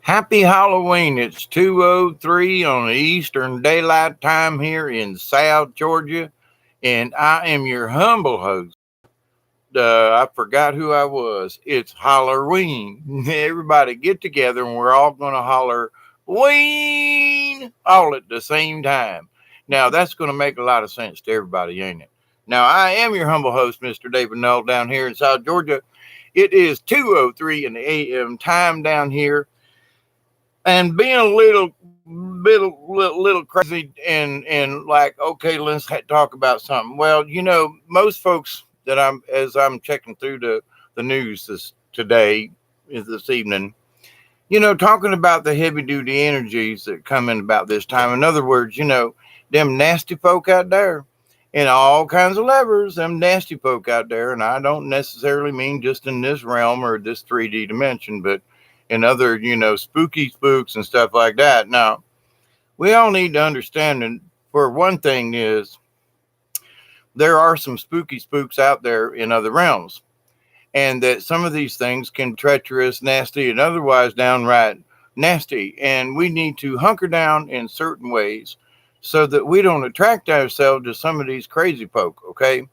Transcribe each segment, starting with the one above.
Happy Halloween. It's 2:03 on the Eastern Daylight Time here in South Georgia, and I am your humble host. I forgot who I was. It's Halloween. Everybody get together and we're all going to holler Ween all at the same time. Now, that's going to make a lot of sense to everybody, ain't it? Now, I am your humble host, Mr. David Null, down here in South Georgia. It is 2:03 in the AM time down here, and being a little crazy and like, okay, let's talk about something. Well, most folks that I'm checking through the news this evening, talking about the heavy duty energies that come in about this time. In other words, them nasty folk out there and all kinds of levers, them nasty folk out there. And I don't necessarily mean just in this realm or this 3D dimension, but in other, spooky spooks and stuff like that. Now, we all need to understand, and for one thing is, there are some spooky spooks out there in other realms, and that some of these things can be treacherous, nasty, and otherwise downright nasty. And we need to hunker down in certain ways so that we don't attract ourselves to some of these crazy folk, okay?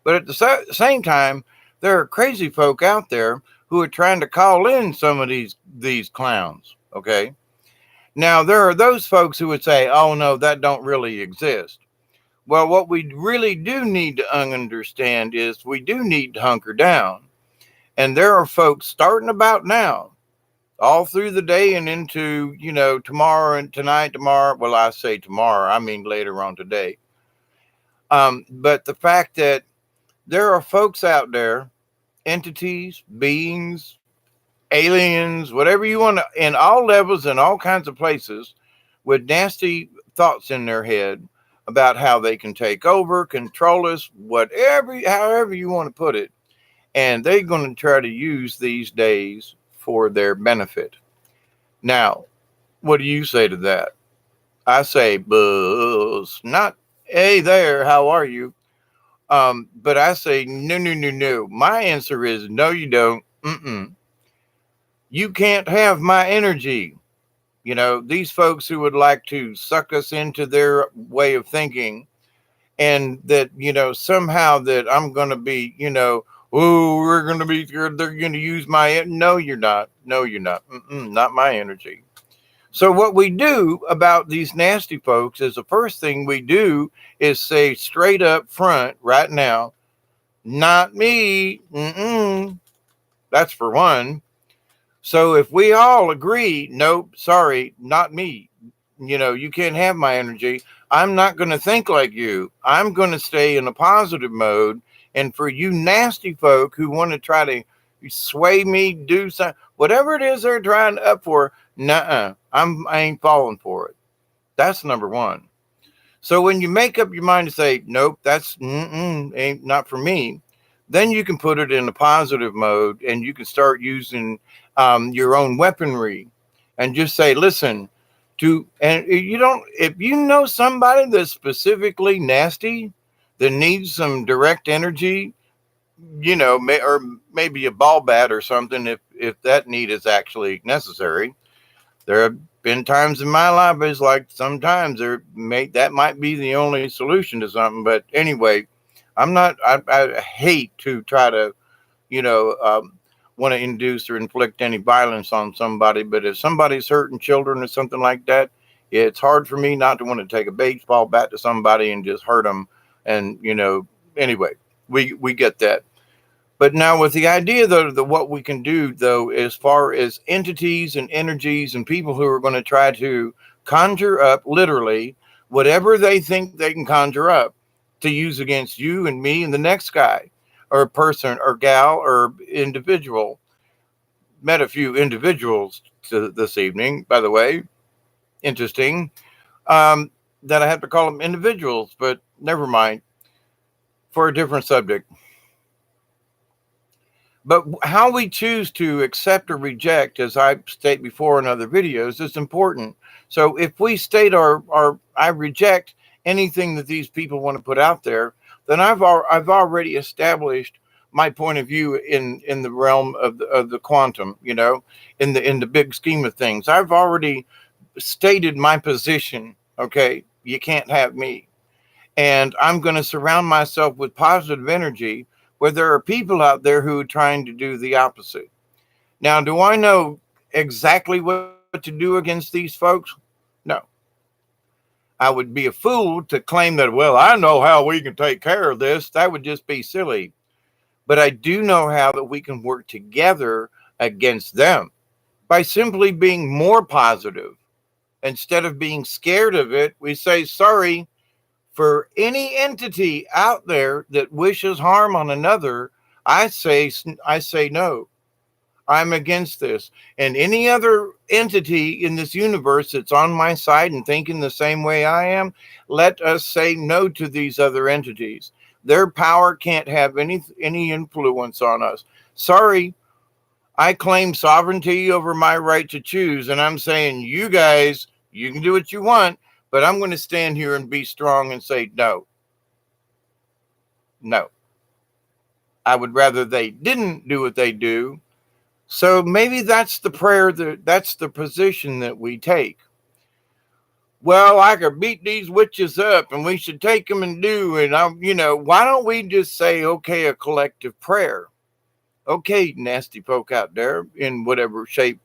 But at the same time, there are crazy folk out there who are trying to call in some of these clowns, okay? Now, there are those folks who would say, oh, no, that don't really exist. Well, what we really do need to understand is we do need to hunker down. And there are folks starting about now, all through the day and into, tomorrow and tonight, tomorrow. Well, I say tomorrow, I mean later on today. But the fact that there are folks out there, entities, beings, aliens, whatever you want to, in all levels and all kinds of places, with nasty thoughts in their head about how they can take over, control us, however you want to put it. And they're going to try to use these days for their benefit. Now, what do you say to that? I say, buzz, not, hey there, how are you? But I say, no, no, no, no. My answer is, no, you don't. You can't have my energy. These folks who would like to suck us into their way of thinking, and that, somehow that I'm going to be, oh, they're going to use no, you're not. No, you're not. Not my energy. So what we do about these nasty folks is the first thing we do is say straight up front right now, not me. That's for one. So if we all agree, nope, sorry, not me. You can't have my energy. I'm not going to think like you. I'm going to stay in a positive mode. And for you nasty folk who want to try to sway me, do something, whatever it is they're trying up for, nuh-uh, I ain't falling for it. That's number one. So when you make up your mind to say, nope, that's ain't not for me, then you can put it in a positive mode and you can start using your own weaponry and just say, listen, if you know somebody that's specifically nasty that needs some direct energy, or maybe a ball bat or something, if that need is actually necessary. There have been times in my life it's like sometimes that might be the only solution to something. But anyway, I hate to try to, want to induce or inflict any violence on somebody. But if somebody's hurting children or something like that, it's hard for me not to want to take a baseball bat to somebody and just hurt them. And, anyway, we get that. But now with the idea, though, that what we can do, though, as far as entities and energies and people who are going to try to conjure up literally whatever they think they can conjure up to use against you and me and the next guy or person or gal or individual. Met a few individuals this evening, by the way. Interesting that I have to call them individuals, but never mind, for a different subject. But how we choose to accept or reject, as I state before in other videos, is important. So if we state I reject anything that these people want to put out there, then I've already established my point of view in the realm of the quantum, in the big scheme of things. I've already stated my position. Okay, you can't have me. And I'm going to surround myself with positive energy where there are people out there who are trying to do the opposite. Now, do I know exactly what to do against these folks? No. I would be a fool to claim that, well, I know how we can take care of this. That would just be silly. But I do know how that we can work together against them by simply being more positive. Instead of being scared of it, we say, sorry, for any entity out there that wishes harm on another, I say no. I'm against this. And any other entity in this universe that's on my side and thinking the same way I am, let us say no to these other entities. Their power can't have any influence on us. Sorry, I claim sovereignty over my right to choose, and I'm saying, you guys, you can do what you want, but I'm going to stand here and be strong and say no. No. I would rather they didn't do what they do. So maybe that's the prayer, that's the position that we take. Well, I could beat these witches up and we should take them and do it. Why don't we just say, okay, a collective prayer? Okay, nasty folk out there in whatever shape,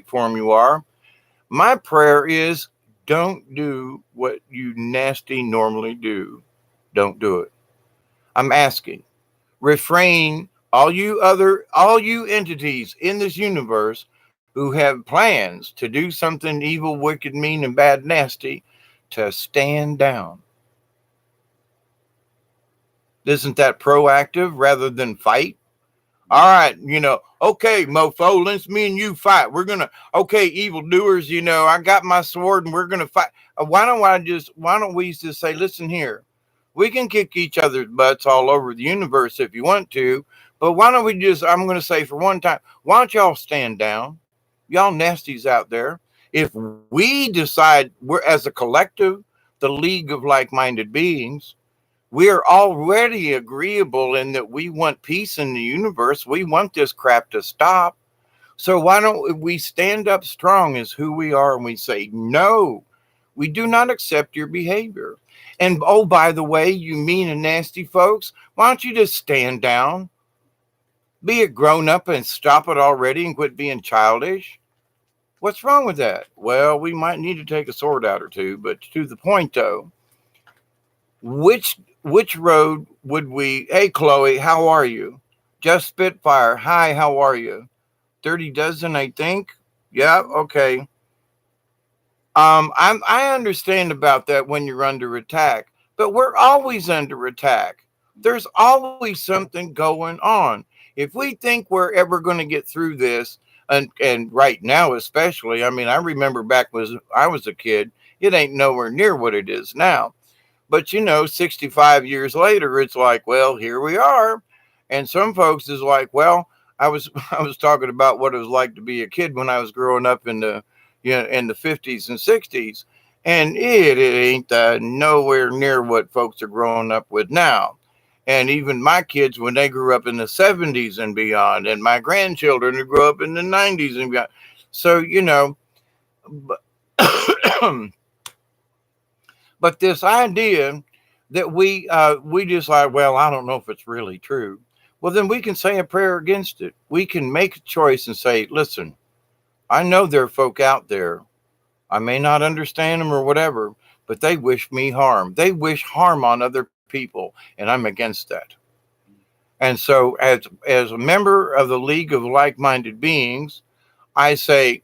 form you are. My prayer is don't do what you nasty normally do. Don't do it. I'm asking. Refrain, all you entities in this universe who have plans to do something evil, wicked, mean, and bad, nasty, to stand down. Isn't that proactive rather than fight? All right, okay, mofo, let's me and you fight. Okay, evildoers, I got my sword and we're gonna fight. Why don't we just say, listen here, we can kick each other's butts all over the universe if you want to, but why don't we I'm gonna say for one time, why don't y'all stand down? Y'all nasties out there. If we decide we're as a collective, the League of Like-Minded Beings, we are already agreeable in that we want peace in the universe. We want this crap to stop. So why don't we stand up strong as who we are and we say, no, we do not accept your behavior. And oh, by the way, you mean and nasty folks, why don't you just stand down? Be a grown up and stop it already and quit being childish. What's wrong with that? Well, we might need to take a sword out or two, but to the point though, which road would we? Hey, Chloe, how are you? Just Spitfire. Hi, how are you? 30 dozen, I think. Yeah, okay. I understand about that when you're under attack, but we're always under attack. There's always something going on. If we think we're ever going to get through this, and right now especially, I remember back when I was a kid, it ain't nowhere near what it is now. But 65 years later, it's like, well, here we are. And some folks is like, well, I was I was talking about what it was like to be a kid when I was growing up in the in the 50s and 60s, and it ain't nowhere near what folks are growing up with now. And even my kids, when they grew up in the 70s and beyond, and my grandchildren who grew up in the 90s and beyond. So, but But this idea that we just like, well, I don't know if it's really true. Well, then we can say a prayer against it. We can make a choice and say, listen, I know there are folk out there. I may not understand them or whatever, but they wish me harm. They wish harm on other people, and I'm against that. And so as a member of the League of Like-Minded Beings, I say,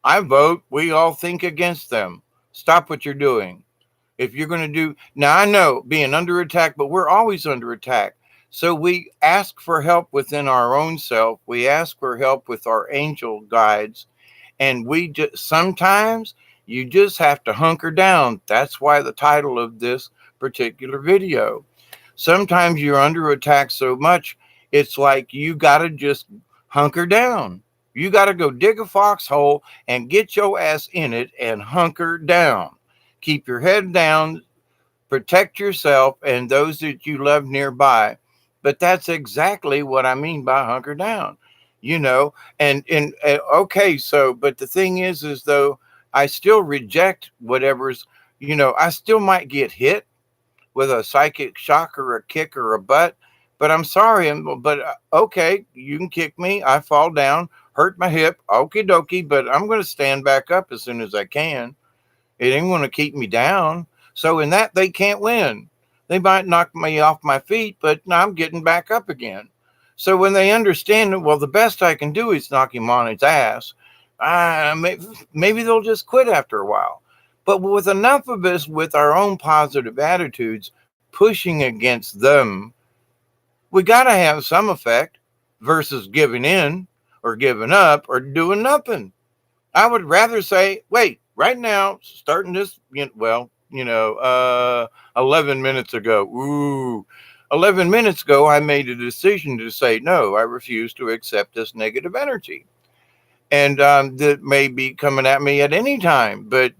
I vote we all think against them. Stop what you're doing. If you're going to now I know being under attack, but we're always under attack. So we ask for help within our own self. We ask for help with our angel guides. And sometimes you just have to hunker down. That's why the title of this particular video. Sometimes you're under attack so much, it's like you got to just hunker down. You got to go dig a foxhole and get your ass in it and hunker down. Keep your head down, protect yourself and those that you love nearby, But that's exactly what I mean by hunker down, you know. And okay, so but the thing is though, I still reject whatever's, I still might get hit with a psychic shock or a kick or a butt. But I'm sorry, but okay, you can kick me. I fall down, hurt my hip, okie dokie, but I'm going to stand back up as soon as I can. It ain't going to keep me down. So in that, they can't win. They might knock me off my feet, but I'm getting back up again. So when they understand, well, the best I can do is knock him on his ass, maybe they'll just quit after a while. But with enough of us with our own positive attitudes pushing against them, we got to have some effect versus giving in or giving up or doing nothing. I would rather say, wait, right now, starting this, 11 minutes ago. 11 minutes ago, I made a decision to say, no, I refuse to accept this negative energy. And that may be coming at me at any time. But,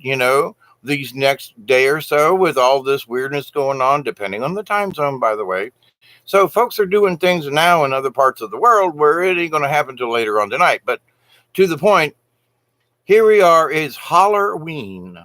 these next day or so with all this weirdness going on, depending on the time zone, by the way. So folks are doing things now in other parts of the world where it ain't going to happen till later on tonight. But to the point, here we are, is Holler Ween.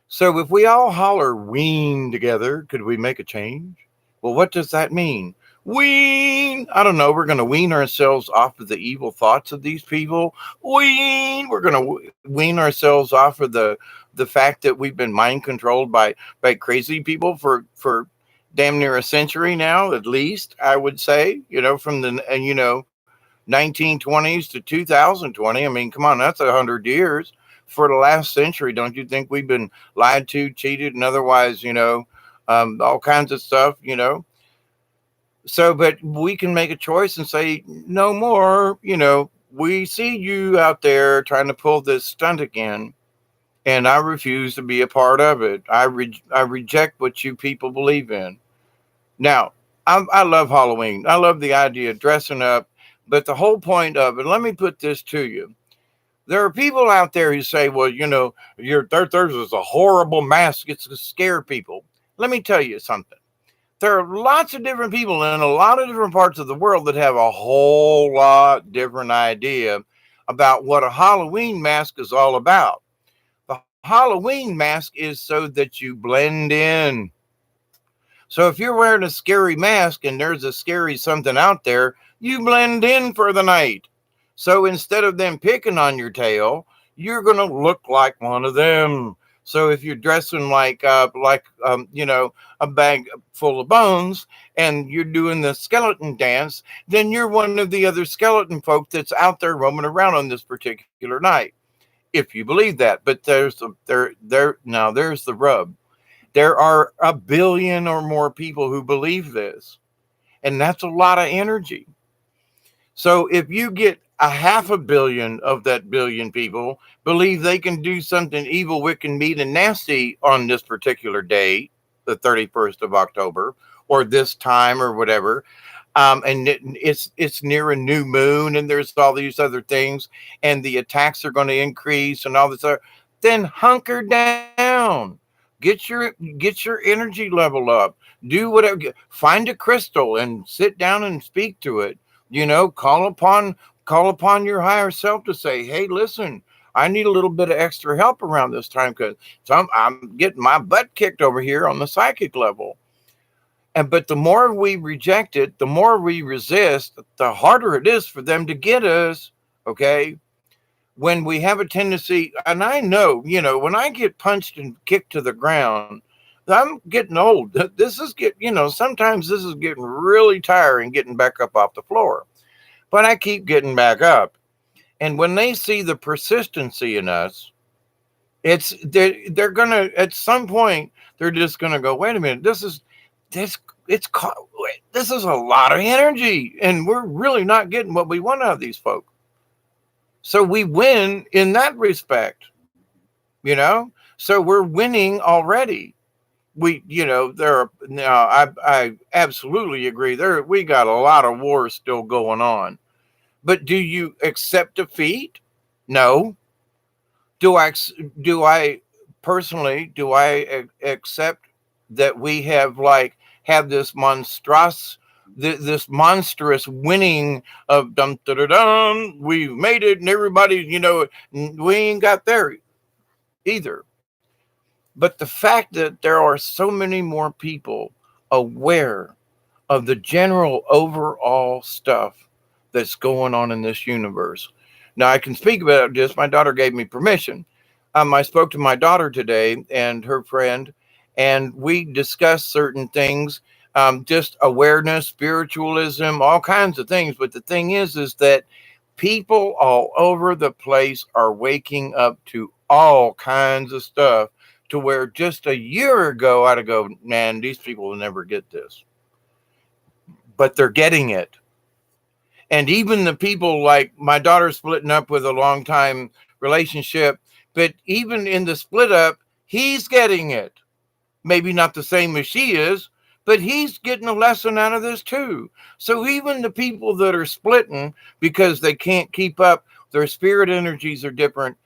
So if we all holler Ween together, could we make a change? Well, what does that mean? Ween! I don't know. We're going to wean ourselves off of the evil thoughts of these people. Ween! We're going to wean ourselves off of the fact that we've been mind controlled by crazy people for damn near a century now, at least, I would say, from the 1920s to 2020. I mean, come on, that's 100 years. For the last century, don't you think we've been lied to, cheated, and otherwise, all kinds of stuff, So, but we can make a choice and say, no more, we see you out there trying to pull this stunt again, and I refuse to be a part of it. I reject what you people believe in. Now, I love Halloween. I love the idea of dressing up. But the whole point of it, let me put this to you. There are people out there who say, well, there's a horrible mask. It's to scare people. Let me tell you something. There are lots of different people in a lot of different parts of the world that have a whole lot different idea about what a Halloween mask is all about. The Halloween mask is so that you blend in. So if you're wearing a scary mask and there's a scary something out there, you blend in for the night. So instead of them picking on your tail, you're going to look like one of them. So if you're dressing like a bag full of bones and you're doing the skeleton dance, then you're one of the other skeleton folk that's out there roaming around on this particular night. If you believe that, but there's the rub. There are 1 billion or more people who believe this, and that's a lot of energy. So if you get 500 million of that billion people believe they can do something evil, wicked, mean, and nasty on this particular day, the 31st of October, or this time or whatever, and it's near a new moon, and there's all these other things, and the attacks are going to increase, and all this other, then hunker down. Get your energy level up. Do whatever. Find a crystal and sit down and speak to it. Call upon your higher self to say, hey, listen, I need a little bit of extra help around this time because I'm getting my butt kicked over here on the psychic level. But the more we reject it, the more we resist, the harder it is for them to get us. Okay. When we have a tendency, and I know, when I get punched and kicked to the ground, I'm getting old. Sometimes this is getting really tiring getting back up off the floor. But I keep getting back up. And when they see the persistency in us, they're gonna, at some point, they're just gonna go, wait a minute, this is a lot of energy, and we're really not getting what we want out of these folk. So we win in that respect, so we're winning already. I absolutely agree. We got a lot of wars still going on, but do you accept defeat? No. Do I personally, accept that we have this monstrous this monstrous winning of dum da da dum, we've made it, and everybody, we ain't got there either. But the fact that there are so many more people aware of the general overall stuff that's going on in this universe. Now, I can speak about this. My daughter gave me permission. I spoke to my daughter today and her friend, and we discussed certain things, just awareness, spiritualism, all kinds of things. But the thing is that people all over the place are waking up to all kinds of stuff to where just a year ago I'd go, man, these people will never get this, but they're getting it. And even the people like my daughter splitting up with a long time relationship, but even in the split up, he's getting it. Maybe not the same as she is, but he's getting a lesson out of this too. So even the people that are splitting because they can't keep up, their spirit energies are different.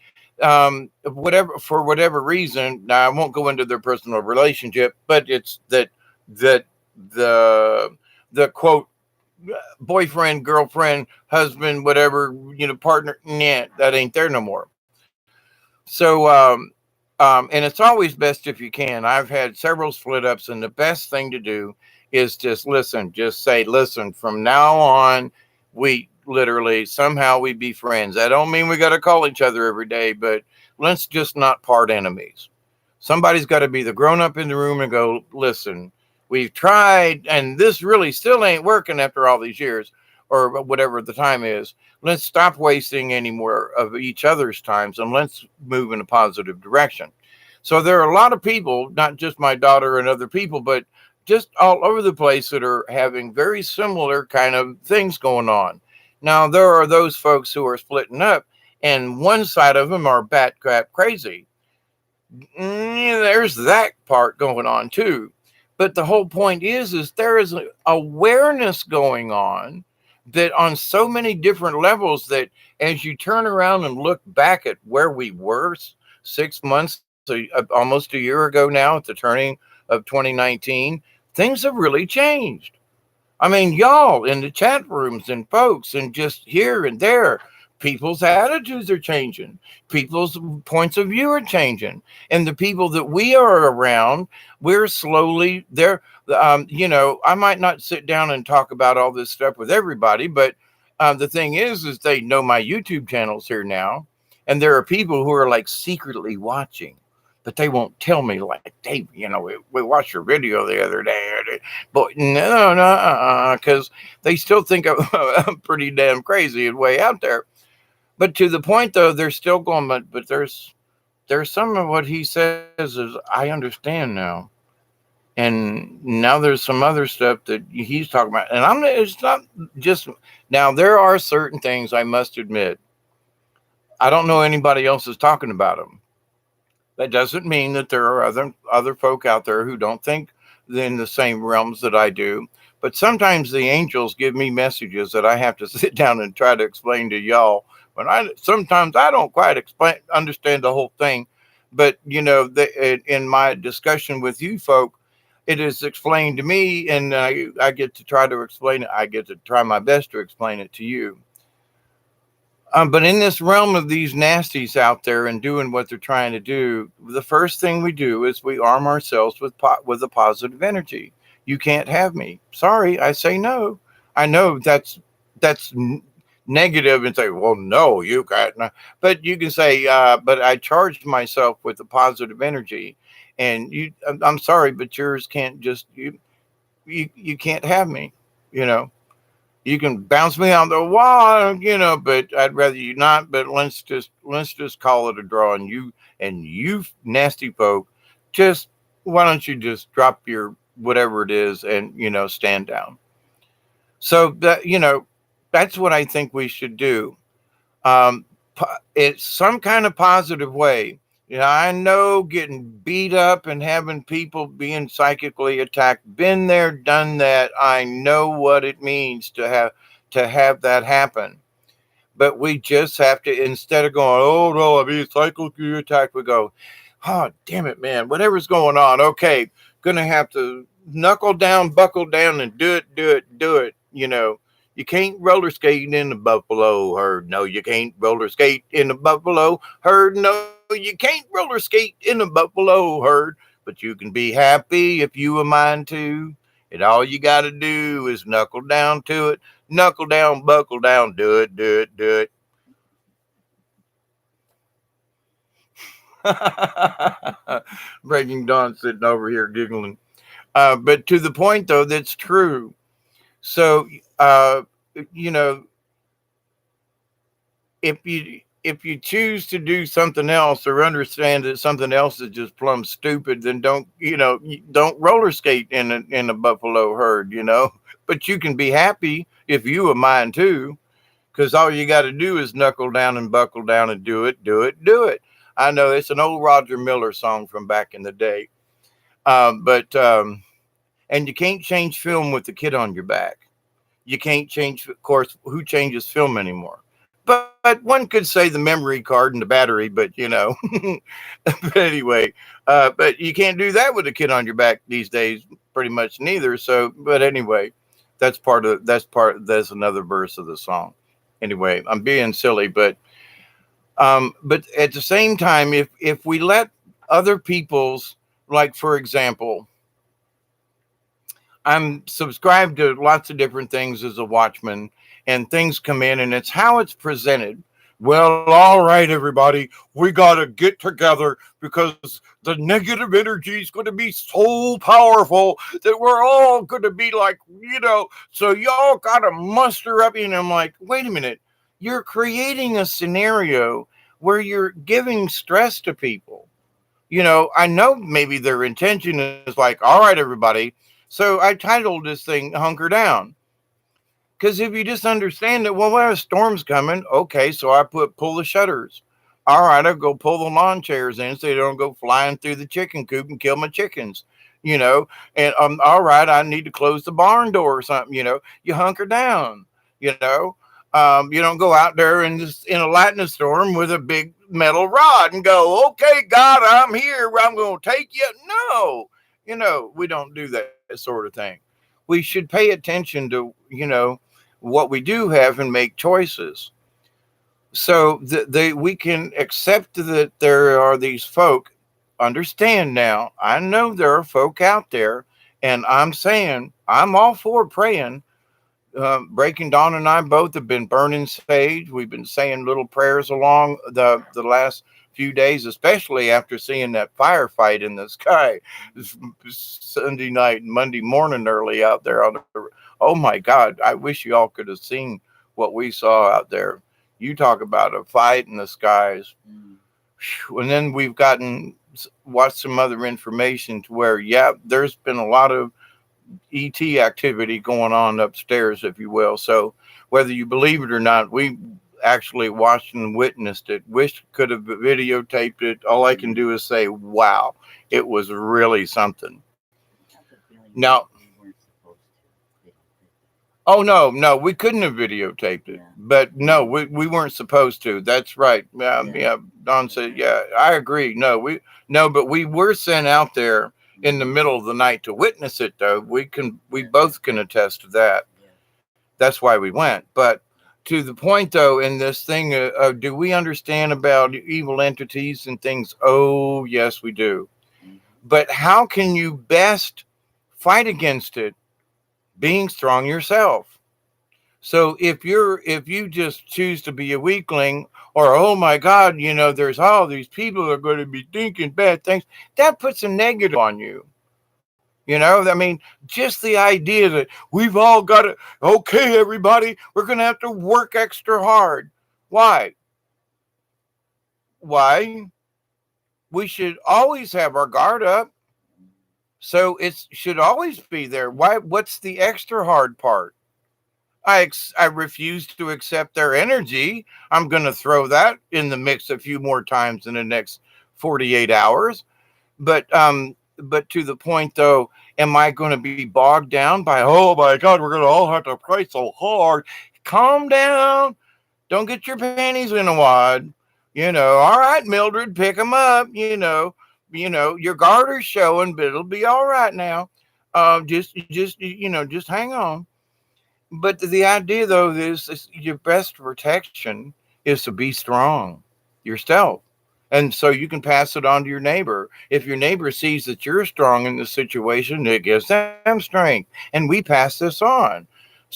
Whatever, for whatever reason. Now I won't go into their personal relationship, but it's that the quote boyfriend, girlfriend, husband, whatever, partner, nah, that ain't there no more. So, and it's always best if you can. I've had several split ups, and the best thing to do is just listen. Just say, listen, from now on, we literally somehow we be friends. That don't mean we got to call each other every day, but let's just not part enemies. Somebody's got to be the grown up in the room and go, listen, we've tried, and this really still ain't working after all these years, or whatever the time is. Let's stop wasting any more of each other's times and let's move in a positive direction. So there are a lot of people, not just my daughter and other people, but just all over the place that are having very similar kind of things going on. Now, there are those folks who are splitting up, and one side of them are bat crap crazy. There's that part going on too. But the whole point is there is awareness going on that on so many different levels that as you turn around and look back at where we were 6 months, almost a year ago now at the turning of 2019, things have really changed. I mean, y'all in the chat rooms and folks and just here and there, people's attitudes are changing. People's points of view are changing. And the people that we are around, we're slowly there. I might not sit down and talk about all this stuff with everybody, but the thing is they know my YouTube channel's here now. And there are people who are like secretly watching, but they won't tell me, like, Dave, we watched your video the other day. But no, because they still think I'm pretty damn crazy and way out there. But to the point, though, they're still going, but there's some of what he says is, I understand now. And now there's some other stuff that he's talking about. And it's not just, now there are certain things I must admit, I don't know anybody else is talking about them. That doesn't mean that there are other folk out there who don't think in the same realms that I do. But sometimes the angels give me messages that I have to sit down and try to explain to y'all. Sometimes I don't quite understand the whole thing. But, in my discussion with you folk, it is explained to me, and I get to try to explain it. I get to try my best to explain it to you. But in this realm of these nasties out there and doing what they're trying to do, the first thing we do is we arm ourselves with a positive energy. You can't have me. Sorry, I say no. I know that's negative and say, well, no, you can't. But you can say, but I charged myself with a positive energy, and I'm sorry, but yours can't just you can't have me. You can bounce me on the wall, but I'd rather you not. But let's just call it a draw. And you nasty folk, just why don't you just drop your whatever it is and stand down. So that's what I think we should do. It's some kind of positive way. I know getting beat up and having people being psychically attacked, been there, done that. I know what it means to have that happen. But we just have to, instead of going, oh no, I'm being psychically attacked, we go, oh, damn it, man, whatever's going on. Okay, gonna have to knuckle down, buckle down, and do it. You can't roller skate in the buffalo herd. No, you can't roller skate in the buffalo herd. No, you can't roller skate in the buffalo herd. But you can be happy if you a mind to. And all you got to do is knuckle down to it. Knuckle down, buckle down, do it, do it, do it. Breaking Dawn sitting over here giggling. But to the point, though, that's true. So, you know, if you choose to do something else or understand that something else is just plumb stupid, then don't roller skate in a buffalo herd. But you can be happy if you a mind too, because all you got to do is knuckle down and buckle down and do it, do it, do it. I know it's an old Roger Miller song from back in the day, but and you can't change film with the kid on your back. You can't change, of course, who changes film anymore. But one could say the memory card and the battery, but but anyway, but you can't do that with a kid on your back these days, pretty much neither. So, but anyway, that's another verse of the song. Anyway, I'm being silly, but at the same time, if we let other people's, like for example, I'm subscribed to lots of different things as a watchman, and things come in, and it's how it's presented. Well, all right, everybody, we got to get together because the negative energy is going to be so powerful that we're all going to be like, so y'all got to muster up. And I'm like, wait a minute, you're creating a scenario where you're giving stress to people. I know maybe their intention is like, all right, everybody. So I titled this thing Hunker Down. Because if you just understand that, well, a storm's coming. Okay, so I pull the shutters. All right, I'll go pull the lawn chairs in so they don't go flying through the chicken coop and kill my chickens. You know, and all right, I need to close the barn door or something. You hunker down. You know, you don't go out there and just in a lightning storm with a big metal rod and go, okay, God, I'm here. I'm going to take you. No, we don't do that sort of thing. We should pay attention to what we do have and make choices. So we can accept that there are these folk. Understand now, I know there are folk out there, and I'm saying I'm all for praying. Breaking Dawn and I both have been burning sage. We've been saying little prayers along the last few days, especially after seeing that firefight in the sky Sunday night and Monday morning early out there oh my God, I wish you all could have seen what we saw out there. You talk about a fight in the skies. And then we've watched some other information to where, yeah, there's been a lot of ET activity going on upstairs, if you will. So whether you believe it or not, we actually watched and witnessed it. Wish could have videotaped it. All I can do is say, wow, it was really something. Now, oh no, we couldn't have videotaped it, but no, we weren't supposed to. That's right. Yeah. Don said, yeah, I agree. No, but we were sent out there in the middle of the night to witness it, though. We both can attest to that. That's why we went. But to the point, though, in this thing, do we understand about evil entities and things? Oh, yes, we do. But how can you best fight against it? Being strong yourself. So if you just choose to be a weakling, or oh my God, there's all these people that are going to be thinking bad things, that puts a negative on you. I mean, just the idea that we've all got to, okay, everybody, we're going to have to work extra hard. Why? We should always have our guard up. So it should always be there. Why? What's the extra hard part? I refuse to accept their energy. I'm going to throw that in the mix a few more times in the next 48 hours. But to the point, though, am I going to be bogged down by, oh my God, we're going to all have to pray so hard? Calm down. Don't get your panties in a wad. All right, Mildred, pick them up. your garter's showing, but it'll be all right now. Just hang on. But the idea, though, is your best protection is to be strong yourself. And so you can pass it on to your neighbor. If your neighbor sees that you're strong in the situation, it gives them strength. And we pass this on.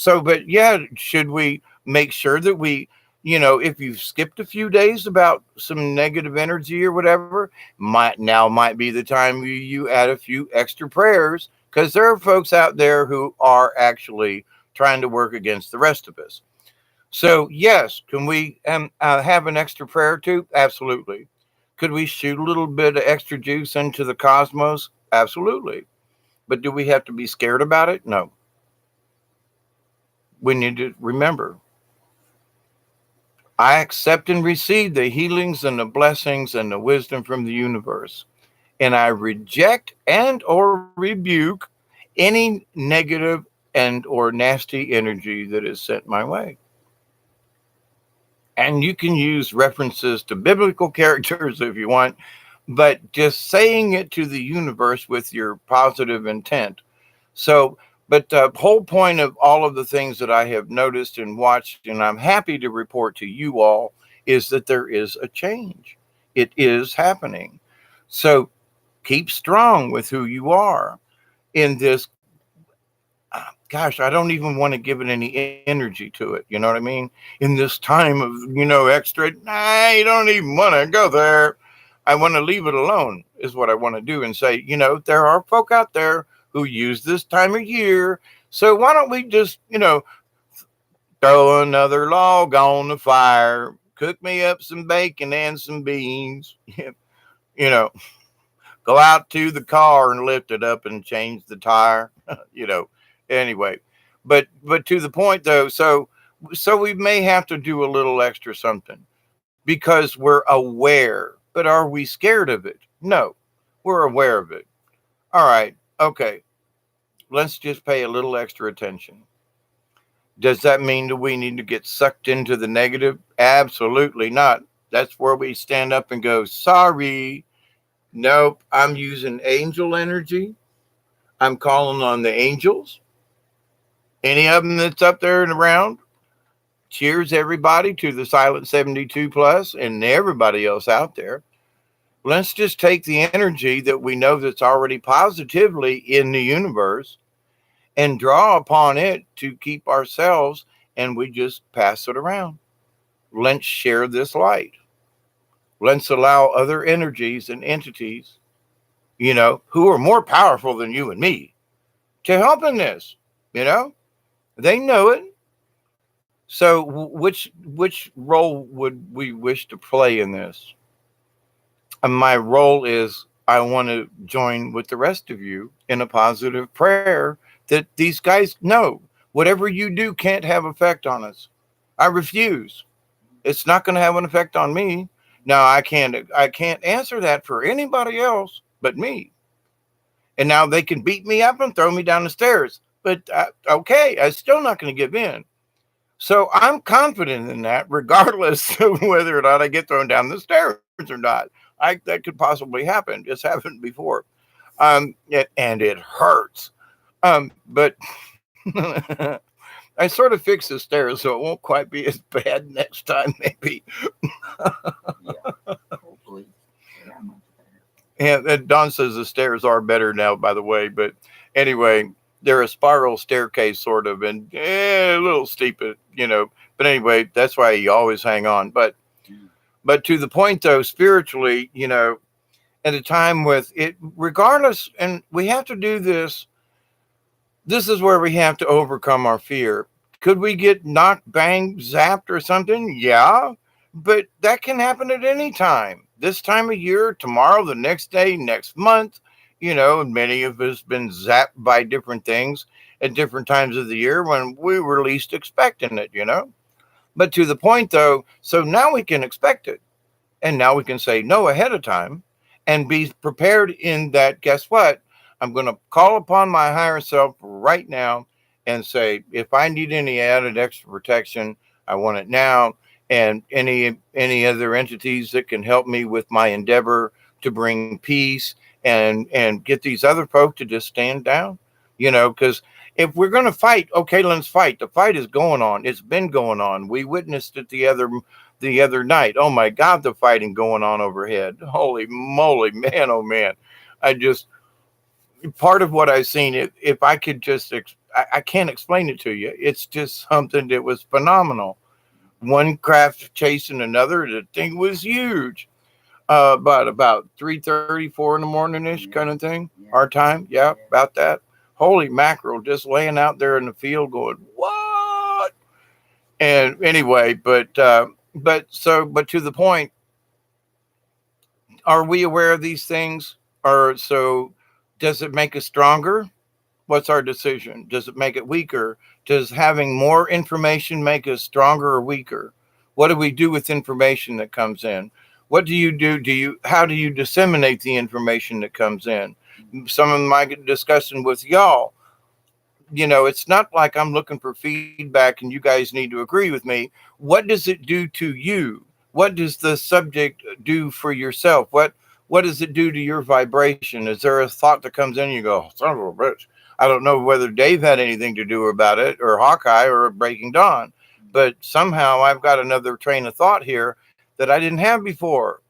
But yeah, should we make sure that if you've skipped a few days about some negative energy or whatever, might be the time you add a few extra prayers, because there are folks out there who are actually trying to work against the rest of us. So, yes, can we have an extra prayer too? Absolutely. Could we shoot a little bit of extra juice into the cosmos? Absolutely. But do we have to be scared about it? No. We need to remember, I accept and receive the healings and the blessings and the wisdom from the universe. And I reject and or rebuke any negative and or nasty energy that is sent my way. And you can use references to biblical characters if you want, but just saying it to the universe with your positive intent. So, but the whole point of all of the things that I have noticed and watched, and I'm happy to report to you all, is that there is a change. It is happening. So keep strong with who you are in this. Gosh, I don't even want to give it any energy to it. You know what I mean? In this time of, extra, you don't even want to go there. I want to leave it alone, is what I want to do, and say, there are folk out there who use this time of year. So why don't we just, throw another log on the fire, cook me up some bacon and some beans, you know, go out to the car and lift it up and change the tire, you know. Anyway, but to the point though, so we may have to do a little extra something because we're aware. But are we scared of it? No, we're aware of it. All right, okay. Let's just pay a little extra attention. Does that mean that we need to get sucked into the negative? Absolutely not. That's where we stand up and go, sorry. Nope, I'm using angel energy. I'm calling on the angels. Any of them that's up there and around. Cheers, everybody, to the Silent 72 Plus and everybody else out there. Let's just take the energy that we know that's already positively in the universe and draw upon it to keep ourselves, and we just pass it around. Let's share this light. Let's allow other energies and entities, who are more powerful than you and me, to help in this. They know it. So which role would we wish to play in this? And my role is, I want to join with the rest of you in a positive prayer that these guys know whatever you do can't have effect on us. I refuse. It's not going to have an effect on me. Now I can't answer that for anybody else but me. And now they can beat me up and throw me down the stairs. But okay, I'm still not going to give in. So I'm confident in that, regardless of whether or not I get thrown down the stairs or not. That could possibly happen. It's happened before. And it hurts. But I sort of fixed the stairs, so it won't quite be as bad next time, maybe. Yeah, hopefully. And Don says the stairs are better now, by the way. But anyway, they're a spiral staircase, sort of, and a little steep, But anyway, that's why you always hang on. But to the point, though, spiritually, at a time with it, regardless, and we have to do this. This is where we have to overcome our fear. Could we get knocked, banged, zapped or something? Yeah, but that can happen at any time. This time of year, tomorrow, the next day, next month, and many of us been zapped by different things at different times of the year when we were least expecting it, But to the point, though, so now we can expect it. And now we can say no ahead of time and be prepared in that. Guess what? I'm going to call upon my higher self right now and say, if I need any added extra protection, I want it now. And any other entities that can help me with my endeavor, to bring peace and get these other folk to just stand down, because if we're going to fight, okay, let's fight. The fight is going on. It's been going on. We witnessed it the other night. Oh my God, the fighting going on overhead. Holy moly, man, oh man. I just, part of what I've seen, if I could just, I can't explain it to you. It's just something that was phenomenal. One craft chasing another. The thing was huge. But about 3:30, 4 in the morning ish kind of thing. Our time. Yeah, about that. Holy mackerel, just laying out there in the field going, what? And anyway, but to the point, are we aware of these things? Or so does it make us stronger? What's our decision? Does it make it weaker? Does having more information make us stronger or weaker? What do we do with information that comes in? What do you do? How do you disseminate the information that comes in? Some of my discussion with y'all, it's not like I'm looking for feedback and you guys need to agree with me. What does it do to you? What does the subject do for yourself? What does it do to your vibration? Is there a thought that comes in and you go, son of a bitch? I don't know whether Dave had anything to do about it or Hawkeye or Breaking Dawn, but somehow I've got another train of thought here that I didn't have before.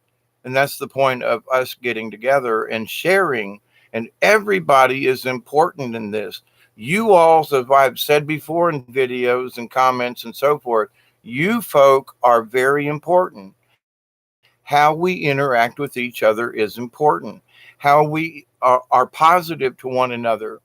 And that's the point of us getting together and sharing. And everybody is important in this. You all, as I've said before in videos and comments and so forth, you folk are very important. How we interact with each other is important. How we are positive to one another.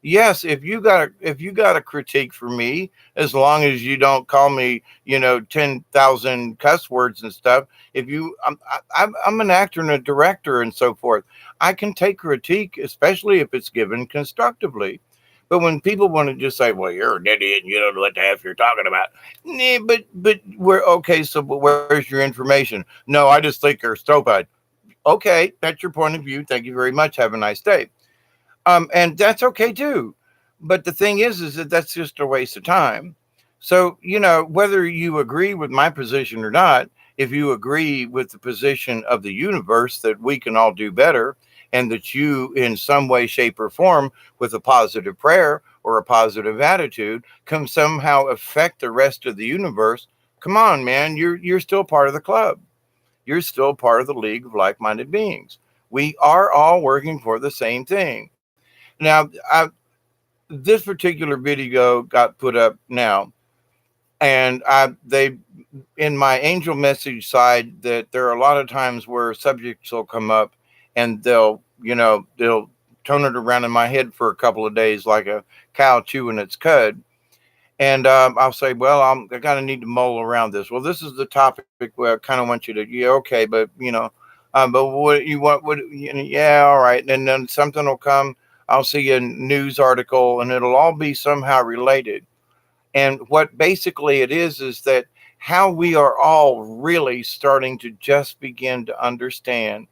Yes, if you got a critique for me, as long as you don't call me, 10,000 cuss words and stuff. I'm an actor and a director and so forth. I can take critique, especially if it's given constructively. But when people want to just say, "Well, you're an idiot and you don't know what the F you're talking about," nah, but we're okay. So, but where's your information? No, I just think you're stupid. Okay, that's your point of view. Thank you very much. Have a nice day. And that's okay too. But the thing is that that's just a waste of time. So, whether you agree with my position or not, if you agree with the position of the universe that we can all do better and that you in some way, shape, or form with a positive prayer or a positive attitude can somehow affect the rest of the universe, come on, man, you're still part of the club. You're still part of the league of like-minded beings. We are all working for the same thing. Now, this particular video got put up now, and they in my angel message side that there are a lot of times where subjects will come up and they'll turn it around in my head for a couple of days like a cow chewing its cud. And I'll say, well, I kind of need to mull around this. Well, this is the topic where I kind of want you to, yeah, okay, but but what you want, yeah, all right. And then something will come. I'll see a news article, and it'll all be somehow related. And what basically it is that how we are all really starting to just begin to understand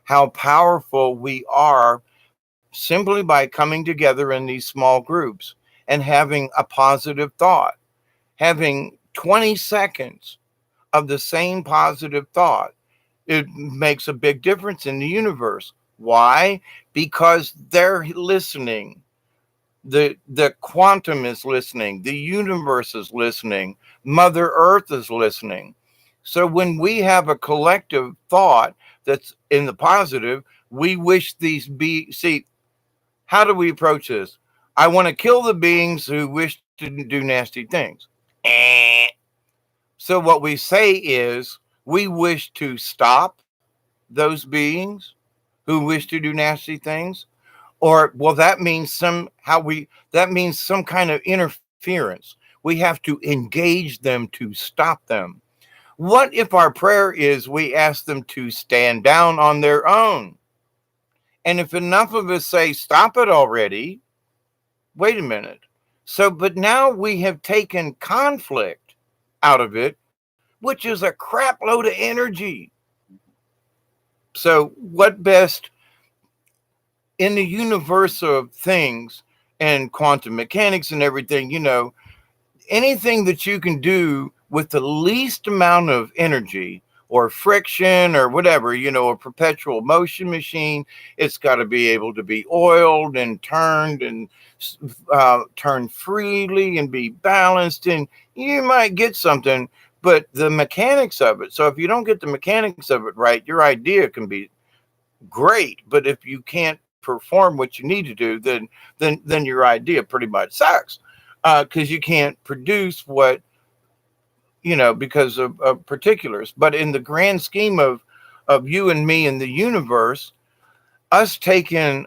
how powerful we are simply by coming together in these small groups and having a positive thought, having 20 seconds of the same positive thought. It makes a big difference in the universe. Why? Because they're listening. The quantum is listening. The universe is listening. Mother Earth is listening. So when we have a collective thought that's in the positive, we wish these see, how do we approach this? I want to kill the beings who wish to do nasty things. So what we say is we wish to stop those beings who wish to do nasty things. Or, well, that means some kind of interference. We have to engage them to stop them. What if our prayer is we ask them to stand down on their own? And if enough of us say, stop it already, wait a minute. So, but now we have taken conflict out of it, which is a crap load of energy. So what best in the universe of things and quantum mechanics and everything, anything that you can do with the least amount of energy or friction or whatever, a perpetual motion machine. It's got to be able to be oiled and turned and turn freely and be balanced. And you might get something, but the mechanics of it. So if you don't get the mechanics of it right, your idea can be great. But if you can't perform what you need to do, then your idea pretty much sucks, because you can't produce what, because of particulars. But in the grand scheme of you and me in the universe, us taking,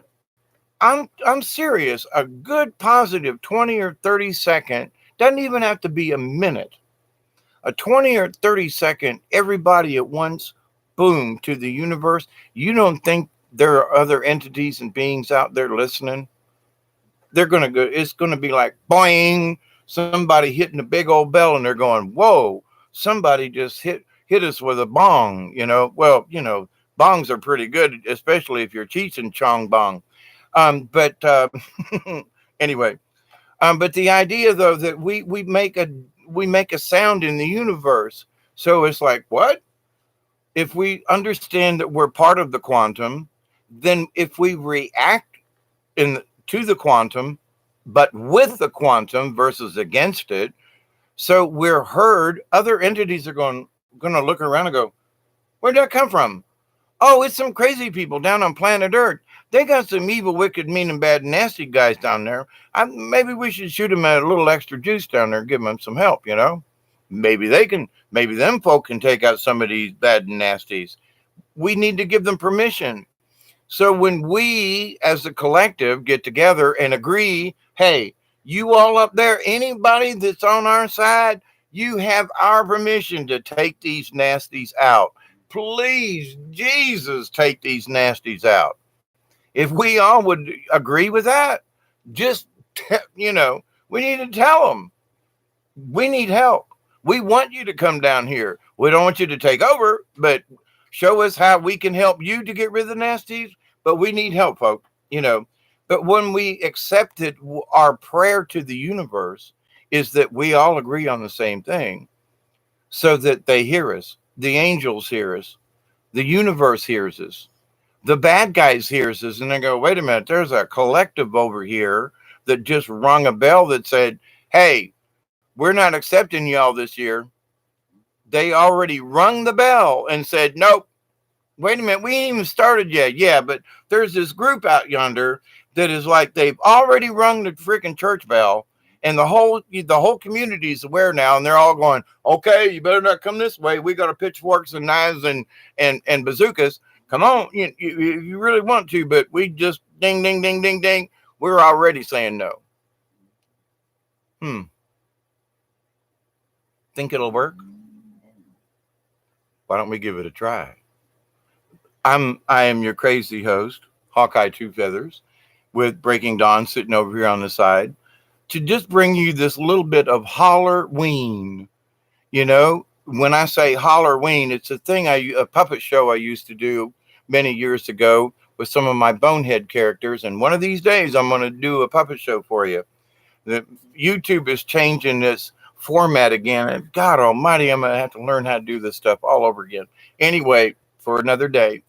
I'm serious, a good positive 20 or 30 second, doesn't even have to be a minute, a 20 or 30 second, everybody at once, boom, to the universe. You don't think there are other entities and beings out there listening? They're going to go, it's going to be like boing, somebody hitting a big old bell, and they're going, whoa, somebody just hit us with a bong. Well, bongs are pretty good, especially if you're Cheech and Chong bong. But anyway, but the idea though that we make a sound in the universe. So it's like, what if we understand that we're part of the quantum? Then if we react to the quantum, but with the quantum versus against it, so we're heard. Other entities are going to look around and go, where'd that come from? Oh, it's some crazy people down on planet Earth. They got some evil, wicked, mean, and bad, nasty guys down there. Maybe we should shoot them a little extra juice down there and give them some help, Maybe them folk can take out some of these bad and nasties. We need to give them permission. So when we, as a collective, get together and agree, hey, you all up there, anybody that's on our side, you have our permission to take these nasties out. Please, Jesus, take these nasties out. If we all would agree with that, just, we need to tell them, we need help. We want you to come down here. We don't want you to take over, but show us how we can help you to get rid of the nasties. But we need help, folks, But when we accept it, our prayer to the universe is that we all agree on the same thing, so that they hear us. The angels hear us. The universe hears us. The bad guys hears us. And they go, wait a minute, there's a collective over here that just rung a bell that said, hey, we're not accepting y'all this year. They already rung the bell and said, nope. Wait a minute, we ain't even started yet. Yeah, but there's this group out yonder that is like they've already rung the freaking church bell, and the whole community is aware now, and they're all going, okay, you better not come this way. We got our pitchforks and knives and bazookas. Come on, you really want to, but we just ding, ding, ding, ding, ding. We're already saying no. Think it'll work? Why don't we give it a try? I am your crazy host, Hawkeye Two Feathers, with Breaking Dawn sitting over here on the side, to just bring you this little bit of Holler, Ween. When I say Holler, Ween, it's a puppet show I used to do many years ago with some of my bonehead characters. And one of these days, I'm going to do a puppet show for you. YouTube is changing its format again. And God almighty, I'm going to have to learn how to do this stuff all over again. Anyway, for another day.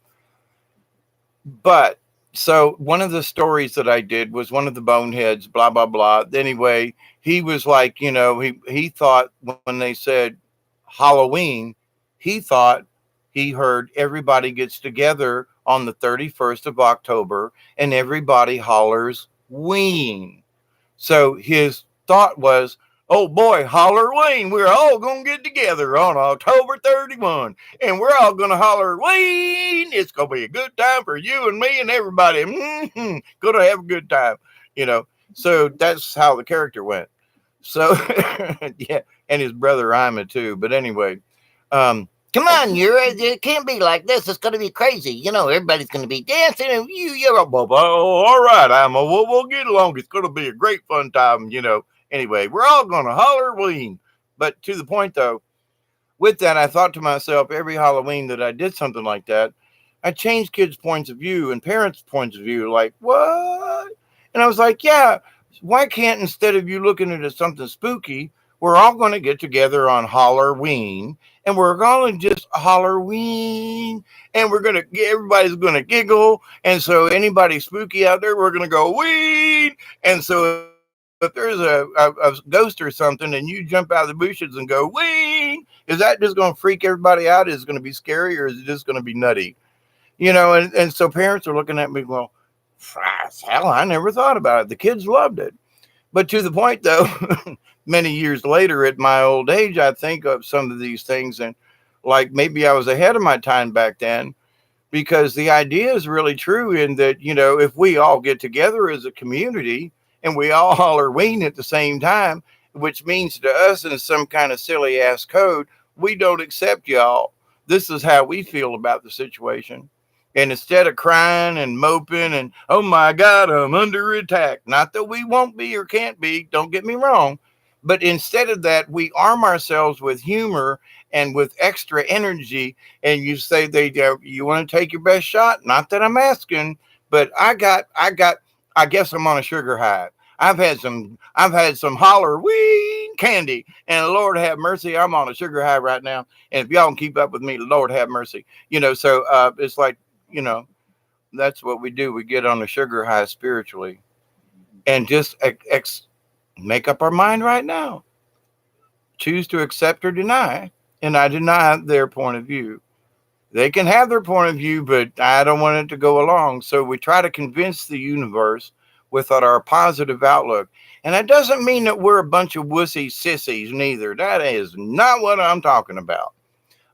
But so one of the stories that I did was one of the boneheads, blah, blah, blah. Anyway, he was like, he thought when they said Halloween, he thought he heard everybody gets together on the 31st of October and everybody hollers Ween. So his thought was, oh boy, holler Ween. We're all going to get together on October 31 and we're all going to holler Ween. It's going to be a good time for you and me and everybody. Going to have a good time, So that's how the character went. So, yeah, and his brother Ima too. But anyway, come on, it can't be like this. It's going to be crazy. Everybody's going to be dancing and you're all right, Ima, we'll get along. It's going to be a great fun time, Anyway, we're all going to holler Ween. But to the point, though, with that, I thought to myself, every Halloween that I did something like that, I changed kids' points of view and parents' points of view. Like, what? And I was like, yeah, why can't, instead of you looking at it as something spooky, we're all going to get together on Holler Ween, and we're going to just holler Ween, and everybody's going to giggle. And so anybody spooky out there, we're going to go Ween. And so if there's a ghost or something and you jump out of the bushes and go Ween, is that just going to freak everybody out? Is it going to be scary, or is it just going to be nutty? And so parents are looking at me, well, hell, I never thought about it. The kids loved it. But to the point, though, many years later at my old age, I think of some of these things and like maybe I was ahead of my time back then, because the idea is really true in that, if we all get together as a community and we all holler Ween at the same time, which means to us in some kind of silly ass code, we don't accept y'all. This is how we feel about the situation. And instead of crying and moping and, oh my God, I'm under attack. Not that we won't be or can't be, don't get me wrong. But instead of that, we arm ourselves with humor and with extra energy. And you say, you want to take your best shot? Not that I'm asking, but I guess I'm on a sugar high. I've had some Holler Ween candy, and Lord have mercy, I'm on a sugar high right now. And if y'all can keep up with me, Lord have mercy. So it's like, that's what we do. We get on a sugar high spiritually and just make up our mind right now. Choose to accept or deny. And I deny their point of view. They can have their point of view, but I don't want it to go along. So we try to convince the universe with our positive outlook. And that doesn't mean that we're a bunch of wussy sissies neither. That is not what I'm talking about.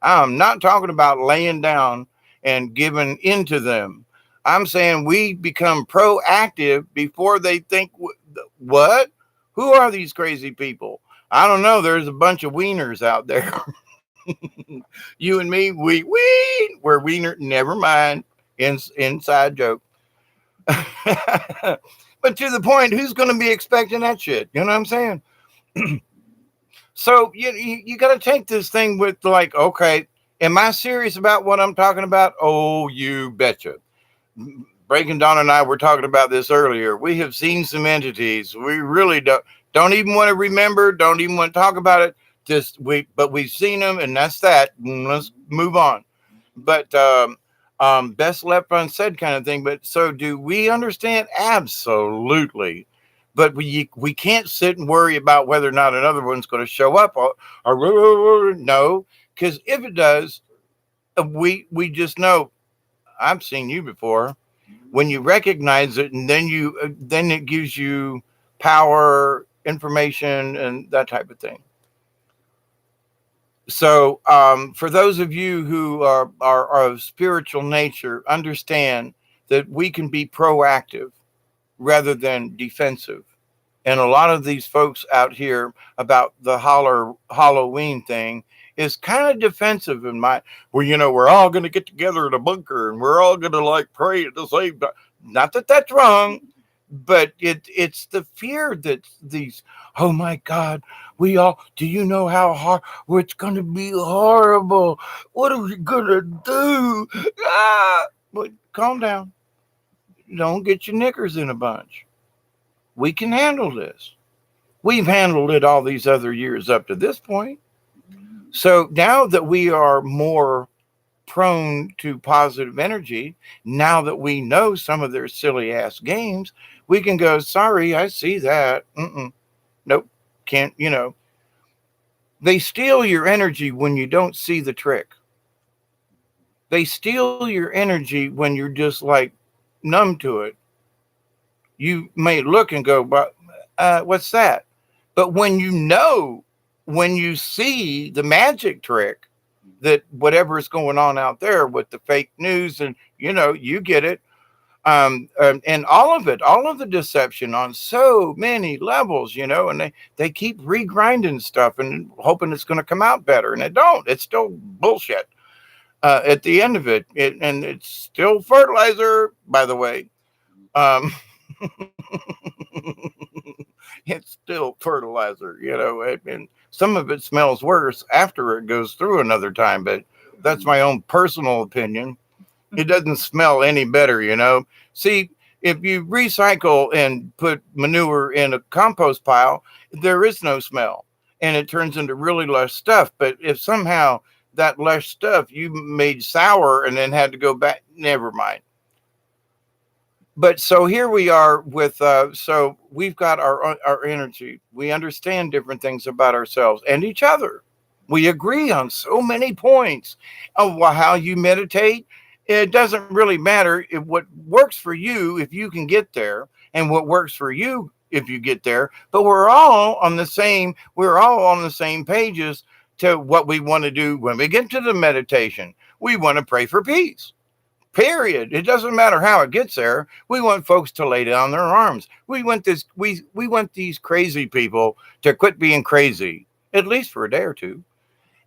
I'm not talking about laying down and giving into them. I'm saying we become proactive before they think, what? Who are these crazy people? I don't know. There's a bunch of wieners out there. You and me, we're wiener. Never mind. Inside joke. But to the point, who's going to be expecting that shit? You know what I'm saying? So you got to take this thing with like, okay, am I serious about what I'm talking about? Oh, you betcha. Breaking Dawn and I were talking about this earlier. We have seen some entities. We really don't even want to remember, don't even want to talk about it. But we've seen them, and that's that. Let's move on. But best left unsaid kind of thing. But so do we understand? Absolutely. But we can't sit and worry about whether or not another one's going to show up or no, because if it does, we just know I've seen you before. When you recognize it, and then it gives you power, information, and that type of thing. So for those of you who are of spiritual nature, understand that we can be proactive rather than defensive. And a lot of these folks out here about the Halloween thing is kind of defensive in my, we're all going to get together in a bunker and we're all going to like pray at the same time. Not that that's wrong, but it's the fear that these, oh my God, do you know how hard, it's going to be horrible. What are we going to do? But calm down. Don't get your knickers in a bunch. We can handle this. We've handled it all these other years up to this point. So now that we are more prone to positive energy, now that we know some of their silly ass games, we can go, sorry, I see that. Nope, can't, They steal your energy when you don't see the trick. They steal your energy when you're just like numb to it. You may look and go, but what's that? But when you see the magic trick, that whatever is going on out there with the fake news and, you get it. And all of the deception on so many levels, and they keep regrinding stuff and hoping it's going to come out better. And it don't. It's still bullshit at the end of it. And it's still fertilizer, by the way. It's still fertilizer, and some of it smells worse after it goes through another time, but that's my own personal opinion. It doesn't smell any better, See, if you recycle and put manure in a compost pile, there is no smell. and it turns into really lush stuff. But if somehow that lush stuff you made sour and then had to go back, never mind. But so here we are with so we've got our energy. We understand different things about ourselves and each other. We agree on so many points of how you meditate. It doesn't really matter if what works for you if you can get there, and what works for you if you get there. But we're all on the same pages to what we want to do when we get to the meditation. We want to pray for peace. Period. It doesn't matter how it gets there. We want folks to lay down their arms. We want these crazy people to quit being crazy, at least for a day or two.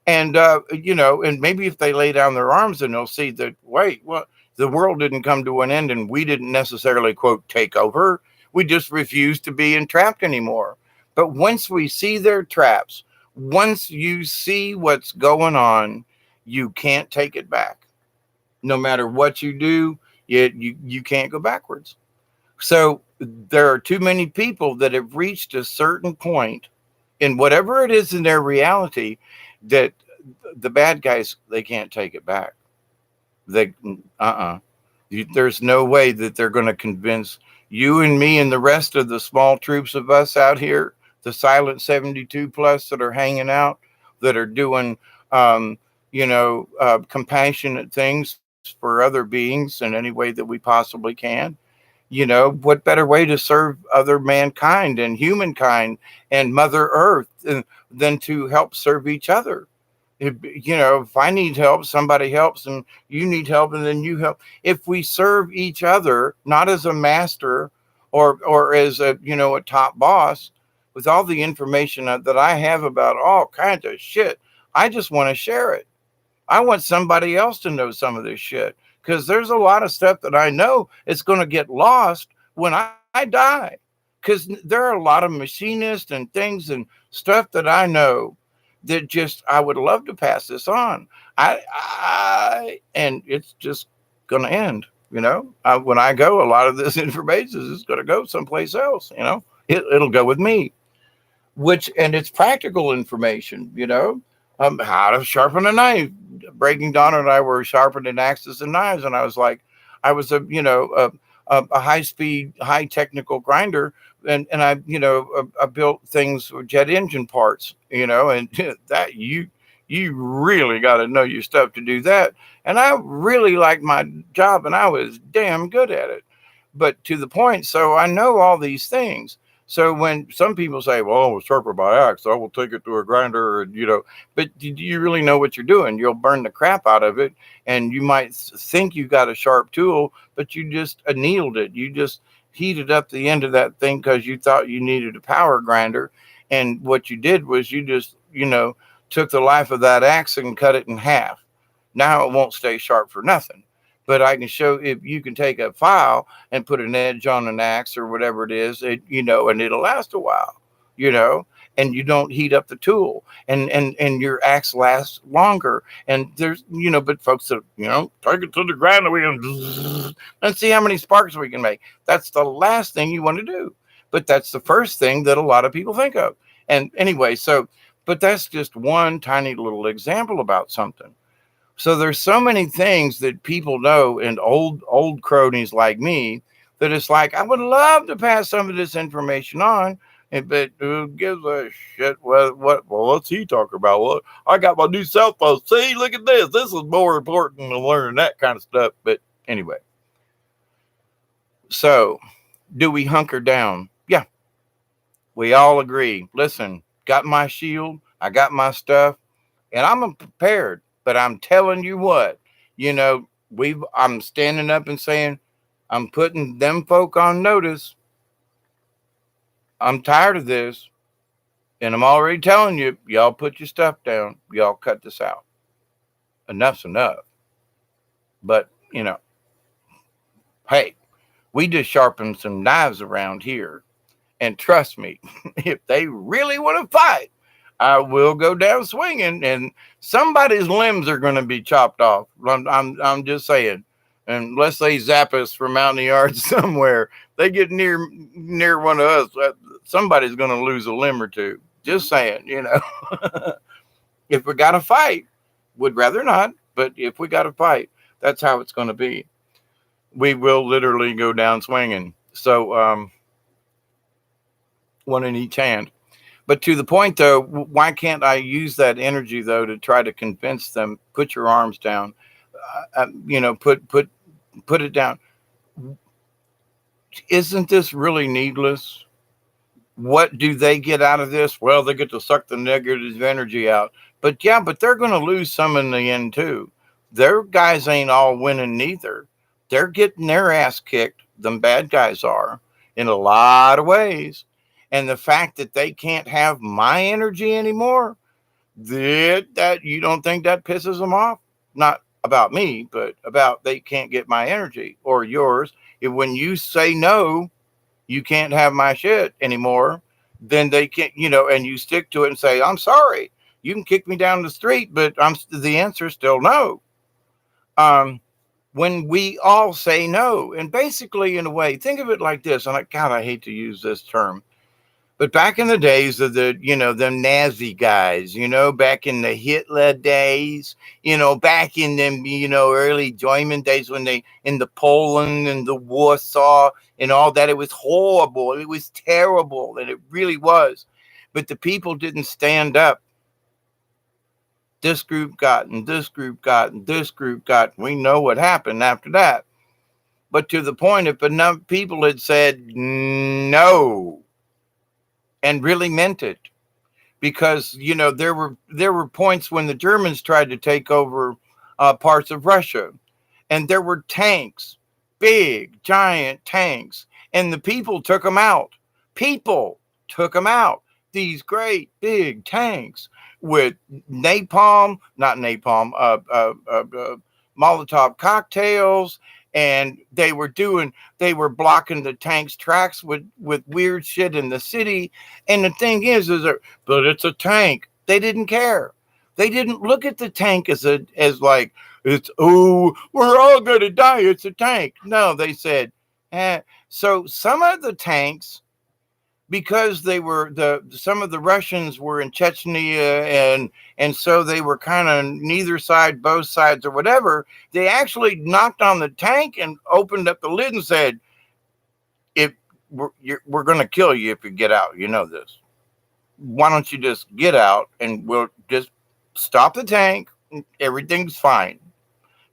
And and maybe if they lay down their arms, then they'll see that, wait, well, the world didn't come to an end, and we didn't necessarily, quote, take over. We just refused to be entrapped anymore. But once we see their traps, once you see what's going on, you can't take it back. No matter what you do, you can't go backwards. So there are too many people that have reached a certain point in whatever it is in their reality that the bad guys, they can't take it back. They there's no way that they're going to convince you and me and the rest of the small troops of us out here, the silent 72 plus that are hanging out, that are doing compassionate things for other beings in any way that we possibly can. What better way to serve other mankind and humankind and Mother Earth than to help serve each other? If I need help, somebody helps, and you need help, and then you help. If we serve each other, not as a master or as a top boss, with all the information that I have about all kinds of shit, I just want to share it. I want somebody else to know some of this shit, because there's a lot of stuff that I know it's going to get lost when I die, because there are a lot of machinists and things and stuff that I know that just I would love to pass this on. And it's just going to end. When I go, a lot of this information is going to go someplace else. It'll go with me, and it's practical information. How to sharpen a knife. Breaking Dawn and I were sharpening axes and knives, and I was a high speed, high technical grinder, and I built things with jet engine parts, and that you really got to know your stuff to do that. And I really liked my job, and I was damn good at it, but to the point. So I know all these things. So when some people say, well, I was sharpened by axe, I will take it to a grinder, but do you really know what you're doing? You'll burn the crap out of it. And you might think you got a sharp tool, but you just annealed it. You just heated up the end of that thing because you thought you needed a power grinder. And what you did was you just, took the life of that axe and cut it in half. Now it won't stay sharp for nothing. But I can show, if you can take a file and put an edge on an axe or whatever it is, and it'll last a while, and you don't heat up the tool, and your axe lasts longer. And there's, but folks that, take it to the grinder, we can, let's see how many sparks we can make. That's the last thing you want to do. But that's the first thing that a lot of people think of. And anyway, but that's just one tiny little example about something. So there's so many things that people know, and old cronies like me, that it's like, I would love to pass some of this information on, but who gives a shit? Well, what's he talking about? Well, I got my new cell phone. See, look at this. This is more important than learning that kind of stuff. But anyway, so do we hunker down? Yeah, we all agree. Listen, got my shield. I got my stuff, and I'm prepared. But I'm telling you what, I'm standing up and saying, I'm putting them folk on notice. I'm tired of this. And I'm already telling you, y'all put your stuff down. Y'all cut this out. Enough's enough. But, hey, we just sharpened some knives around here. And trust me, if they really want to fight, I will go down swinging, and somebody's limbs are going to be chopped off. I'm just saying. Unless they zap us from out in the yard somewhere, they get near one of us, somebody's going to lose a limb or two. Just saying, if we got to fight, would rather not, but if we got to fight, that's how it's going to be. We will literally go down swinging. So, one in each hand. But to the point, though, why can't I use that energy though to try to convince them? Put your arms down. Put it down. Isn't this really needless? What do they get out of this? Well, they get to suck the negative energy out. But yeah, but they're going to lose some in the end too. Their guys ain't all winning neither. They're getting their ass kicked. Them bad guys are in a lot of ways. And the fact that they can't have my energy anymore, that you don't think that pisses them off? Not about me, but about they can't get my energy or yours. When you say no, you can't have my shit anymore, then they can't, and you stick to it and say, I'm sorry, you can kick me down the street, but the answer is still no. When we all say no, and basically in a way, think of it like this, and God, I hate to use this term, but back in the days of the Nazi guys, back in the Hitler days, back in them, early German days when they, in the Poland and the Warsaw and all that, it was horrible. It was terrible. And it really was. But the people didn't stand up. This group got, and this group got, and this group got. We know what happened after that. But to the point, if enough people had said no, and really meant it, because there were points when the Germans tried to take over parts of Russia, and there were tanks, big giant tanks, and the people took them out. These great big tanks with Molotov cocktails. And they were blocking the tank's tracks with weird shit in the city. And the thing is but it's a tank. They didn't care. They didn't look at the tank as like, we're all going to die. It's a tank. No, they said, So some of the tanks, because some of the Russians were in Chechnya and so they were kind of neither side, both sides or whatever, they actually knocked on the tank and opened up the lid and said, we're going to kill you if you get out. You know this. Why don't you just get out and we'll just stop the tank. Everything's fine.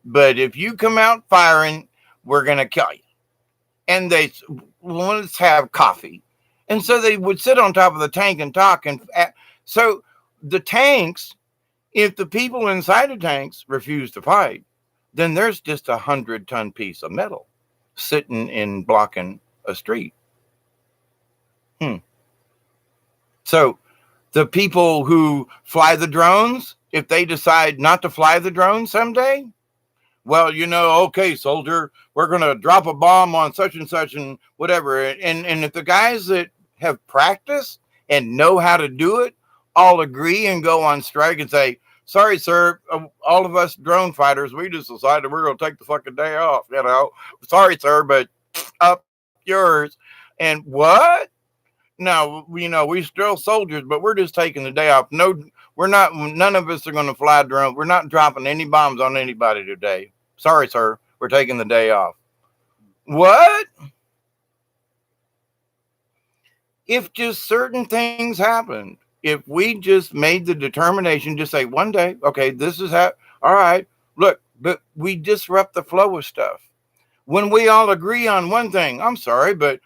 But if you come out firing, we're going to kill you. And let's have coffee. And so they would sit on top of the tank and talk. And so the tanks, if the people inside the tanks refuse to fight, then there's just 100-ton piece of metal sitting in blocking a street. So the people who fly the drones, if they decide not to fly the drone someday, well, okay, soldier, we're going to drop a bomb on such and such and whatever. And if the guys that have practiced and know how to do it all agree and go on strike and say, sorry, sir, all of us drone fighters, we just decided we're going to take the fucking day off, sorry, sir, but up yours. And what? No, we still soldiers, but we're just taking the day off. No, we're not. None of us are going to fly drones. We're not dropping any bombs on anybody today. Sorry, sir. We're taking the day off. What? If just certain things happened, if we just made the determination to say one day, okay, this is how, all right, look, but we disrupt the flow of stuff. When we all agree on one thing, I'm sorry, but,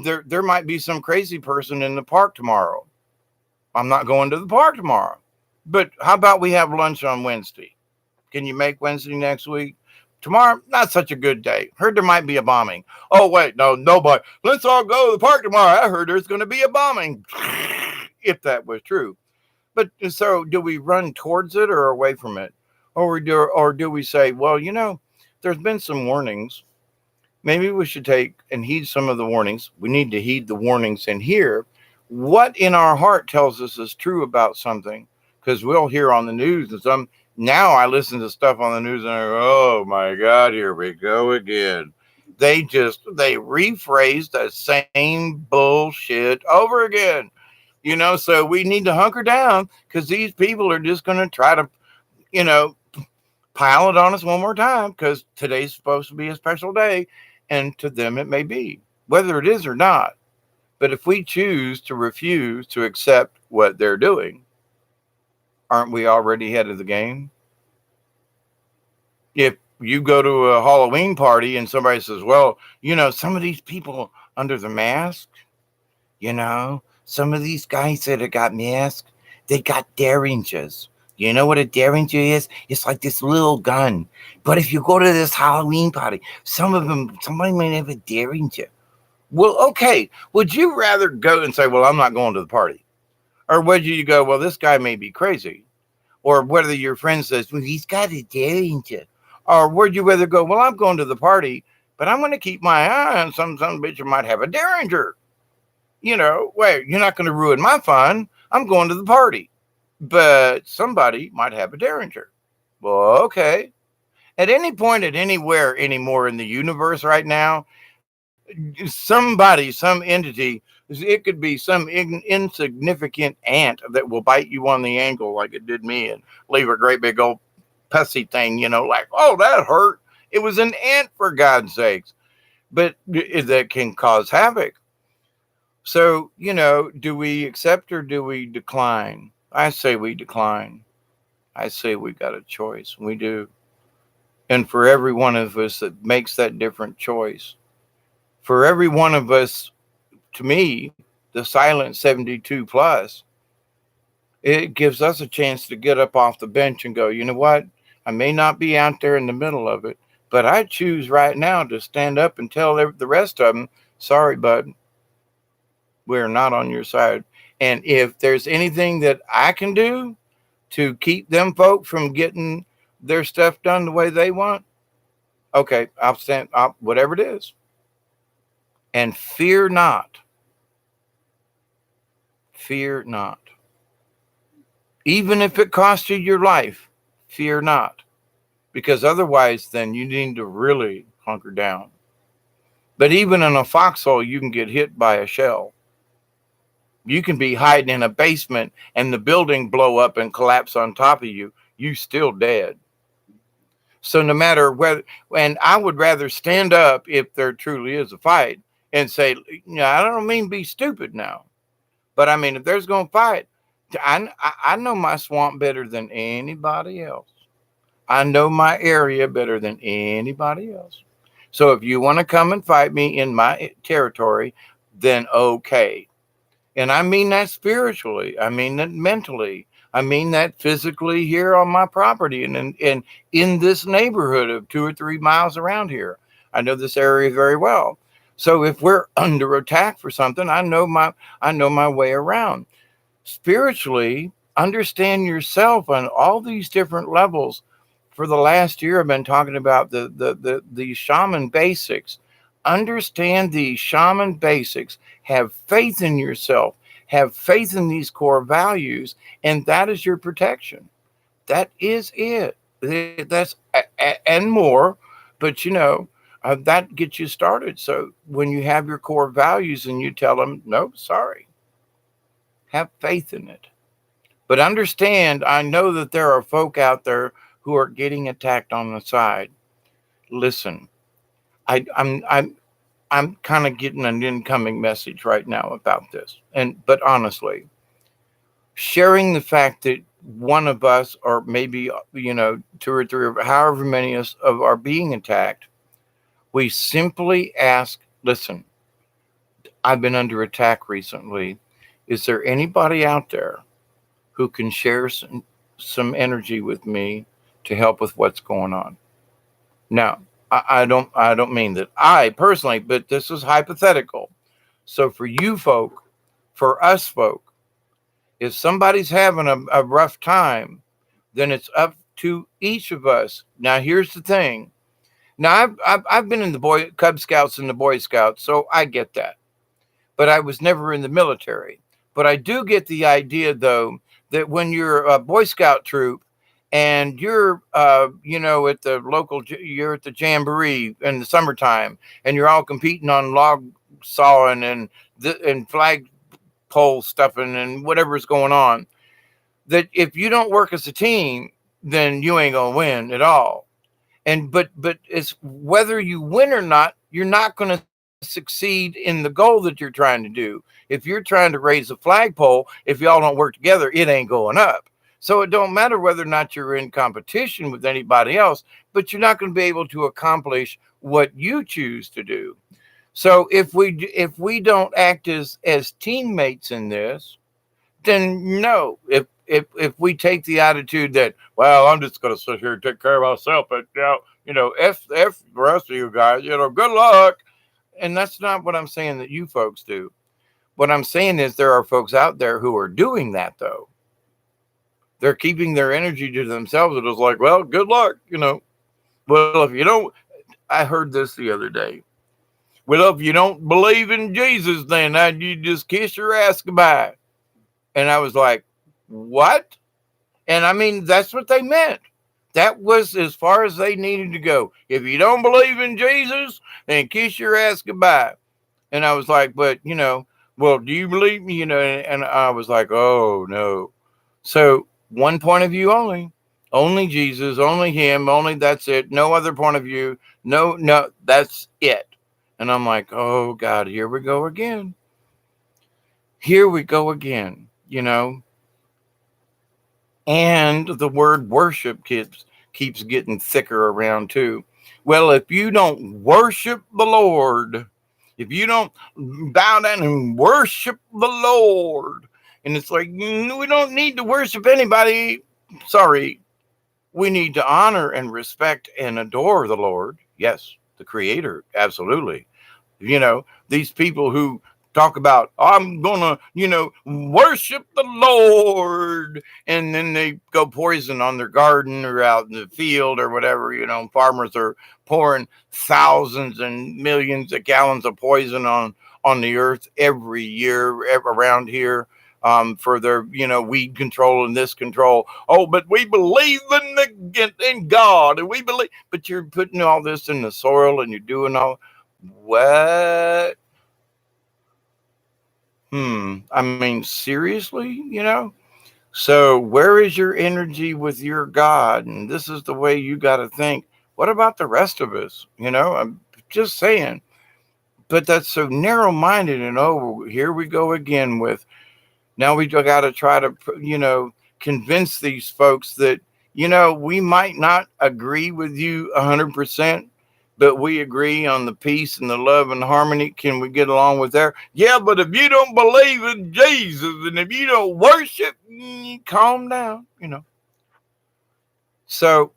there might be some crazy person in the park tomorrow. I'm not going to the park tomorrow. But how about we have lunch on Wednesday? Can you make Wednesday next week? Tomorrow, not such a good day. Heard there might be a bombing. Oh, wait, no, nobody. Let's all go to the park tomorrow. I heard there's going to be a bombing. If that was true. But so do we run towards it or away from it? Or do we say, well, there's been some warnings. Maybe we should take and heed some of the warnings. We need to heed the warnings and hear what in our heart tells us is true about something. Because we'll hear on the news and now I listen to stuff on the news and I go, oh my God, here we go again. They rephrase the same bullshit over again. So we need to hunker down because these people are just going to try to, you know, pile it on us one more time because today's supposed to be a special day. And to them, it may be, whether it is or not. But if we choose to refuse to accept what they're doing, aren't we already ahead of the game? If you go to a Halloween party and somebody says, well, some of these people under the mask, some of these guys that have got masks, they got derringers. You know what a derringer is? It's like this little gun. But if you go to this Halloween party, somebody might have a derringer. Well, okay. Would you rather go and say, well, I'm not going to the party? Or would you go, well, this guy may be crazy? Or whether your friend says, well, he's got a derringer. Or would you rather go, well, I'm going to the party, but I'm going to keep my eye on some bitch who might have a derringer. Wait, you're not going to ruin my fun. I'm going to the party. But somebody might have a derringer. Well, okay. At any point, at anywhere, anymore in the universe right now, somebody, some entity, it could be some insignificant ant that will bite you on the ankle like it did me and leave a great big old pussy thing, like, oh, that hurt. It was an ant, for God's sakes. But that can cause havoc. So, do we accept or do we decline? I say we decline. I say we got a choice. We do. And for every one of us that makes that different choice, for every one of us, to me, the silent 72 plus, it gives us a chance to get up off the bench and go, you know what? I may not be out there in the middle of it, but I choose right now to stand up and tell the rest of them, sorry, bud, we're not on your side. And if there's anything that I can do to keep them folk from getting their stuff done the way they want, okay, I'll stand up, whatever it is. And fear not. Fear not. Even if it costs you your life, fear not. Because otherwise, then you need to really hunker down. But even in a foxhole, you can get hit by a shell. You can be hiding in a basement and the building blow up and collapse on top of you. You still dead. So no matter whether, and I would rather stand up if there truly is a fight and say, I don't mean be stupid now, but I mean, if there's going to fight, I know my swamp better than anybody else. I know my area better than anybody else. So if you want to come and fight me in my territory, then okay. And I mean that spiritually. I mean that mentally. I mean that physically here on my property and in this neighborhood of 2 or 3 miles around here. I know this area very well. So if we're under attack for something, I know my way around. Spiritually, understand yourself on all these different levels. For the last year, I've been talking about the shaman basics. Understand the shaman basics. Have faith in yourself. Have faith in these core values, and that is your protection. That is it. That's and more, but that gets you started. So when you have your core values and you tell them, no, sorry, have faith in it. But understand, I know that there are folk out there who are getting attacked on the side. Listen, I'm kind of getting an incoming message right now about this. But honestly, sharing the fact that one of us, or maybe 2 or 3, or however many of us are being attacked, we simply ask, listen, I've been under attack recently. Is there anybody out there who can share some energy with me to help with what's going on? Now, I don't mean that I personally, but this is hypothetical. So for you folk, for us folk, if somebody's having a rough time, then it's up to each of us. Now, here's the thing. Now, I've been in the Cub Scouts and the Boy Scouts, so I get that. But I was never in the military. But I do get the idea, though, that when you're a Boy Scout troop and you're, at the local, you're at the jamboree in the summertime, and you're all competing on log sawing and flag flagpole stuffing and whatever's going on, that if you don't work as a team, then you ain't gonna win at all. And but it's whether you win or not, you're not going to succeed in the goal that you're trying to do. If you're trying to raise a flagpole, if y'all don't work together, it ain't going up. So it don't matter whether or not you're in competition with anybody else, but you're not going to be able to accomplish what you choose to do. So if we don't act as teammates in this, then no. If we take the attitude that, well, I'm just going to sit here and take care of myself, but f the rest of you guys, good luck. And that's not what I'm saying that you folks do. What I'm saying is there are folks out there who are doing that though. They're keeping their energy to themselves. It is like, well, good luck, Well, if you don't, I heard this the other day. Well, if you don't believe in Jesus, then you just kiss your ass goodbye. And I was like, what? And I mean, that's what they meant. That was as far as they needed to go. If you don't believe in Jesus, then kiss your ass goodbye. And I was like, but, well, do you believe me? And I was like, oh, no. So one point of view only Jesus, only him, only that's it. No other point of view. No, that's it. And I'm like, oh, God, here we go again. Here we go again, And the word worship keeps getting thicker around too. Well, if you don't worship the Lord, if you don't bow down and worship the Lord, and it's like, we don't need to worship anybody. Sorry. We need to honor and respect and adore the Lord. Yes, the Creator. Absolutely. These people who talk about, I'm gonna, worship the Lord, and then they go poison on their garden or out in the field or whatever. Farmers are pouring thousands and millions of gallons of poison on the earth every year around here. For their, weed control and this control. Oh, but we believe in God, and we believe. But you're putting all this in the soil, and you're doing all what? I mean, seriously, So where is your energy with your God? And this is the way you got to think. What about the rest of us? I'm just saying. But that's so narrow-minded, and here we go again with. Now we got to try to, convince these folks that, we might not agree with you 100%, but we agree on the peace and the love and harmony. Can we get along with there? Yeah, but if you don't believe in Jesus and if you don't worship, calm down, So,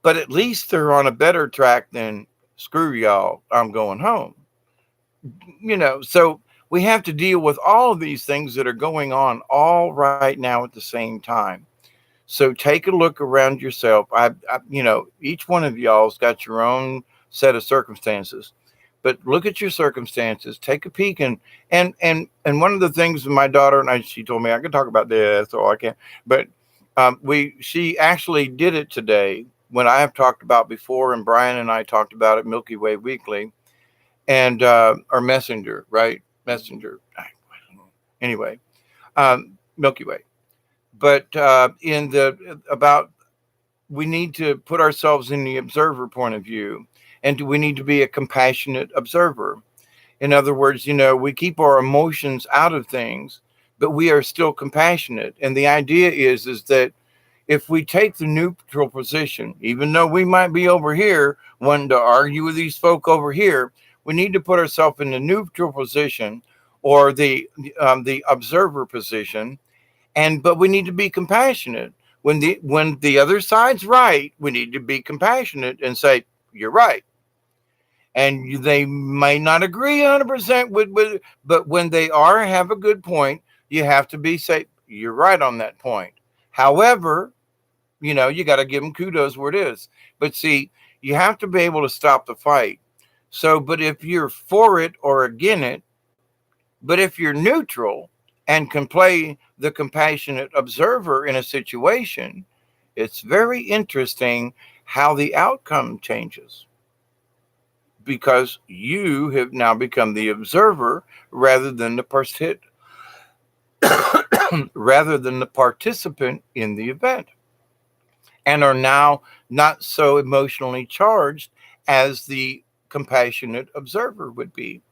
but at least they're on a better track than screw y'all, I'm going home. So we have to deal with all of these things that are going on all right now at the same time. So take a look around yourself. Each one of y'all's got your own set of circumstances, but look at your circumstances. Take a peek, and one of the things my daughter and she told me I could talk about this, so I can't. But she actually did it today when I have talked about before, and Brian and I talked about it Milky Way Weekly, and our Messenger, right? Messenger. Anyway, Milky Way. But we need to put ourselves in the observer point of view, and we need to be a compassionate observer. In other words, we keep our emotions out of things, but we are still compassionate. And the idea is that if we take the neutral position, even though we might be over here wanting to argue with these folk over here, we need to put ourselves in the neutral position or the observer position. But we need to be compassionate. When the other side's right, we need to be compassionate and say, you're right. And they may not agree 100% with, but when they have a good point, you have to say, you're right on that point. However, you got to give them kudos where it is. But see, you have to be able to stop the fight. So, but if you're for it or against it, but if you're neutral and can play the compassionate observer in a situation, it's very interesting how the outcome changes. Because you have now become the observer rather than the rather than the participant in the event, and are now not so emotionally charged as the compassionate observer would be.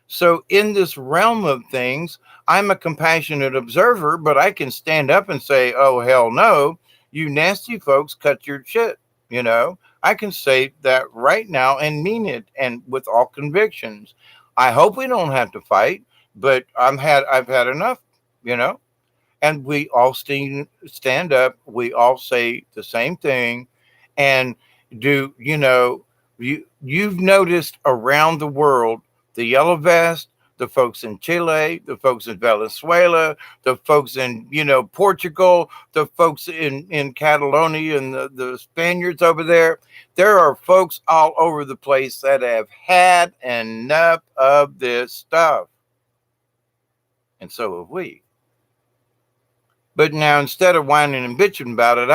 So, in this realm of things, I'm a compassionate observer, but I can stand up and say, oh, hell no, you nasty folks, cut your shit. You know, I can say that right now and mean it and with all convictions. I hope we don't have to fight, but I've had enough, you know, and we all stand up. We all say the same thing, and you've noticed around the world the yellow vest, the folks in Chile, the folks in Venezuela, the folks in Portugal, the folks in Catalonia, and the Spaniards over there. There are folks all over the place that have had enough of this stuff, and so have we. But now instead of whining and bitching about it,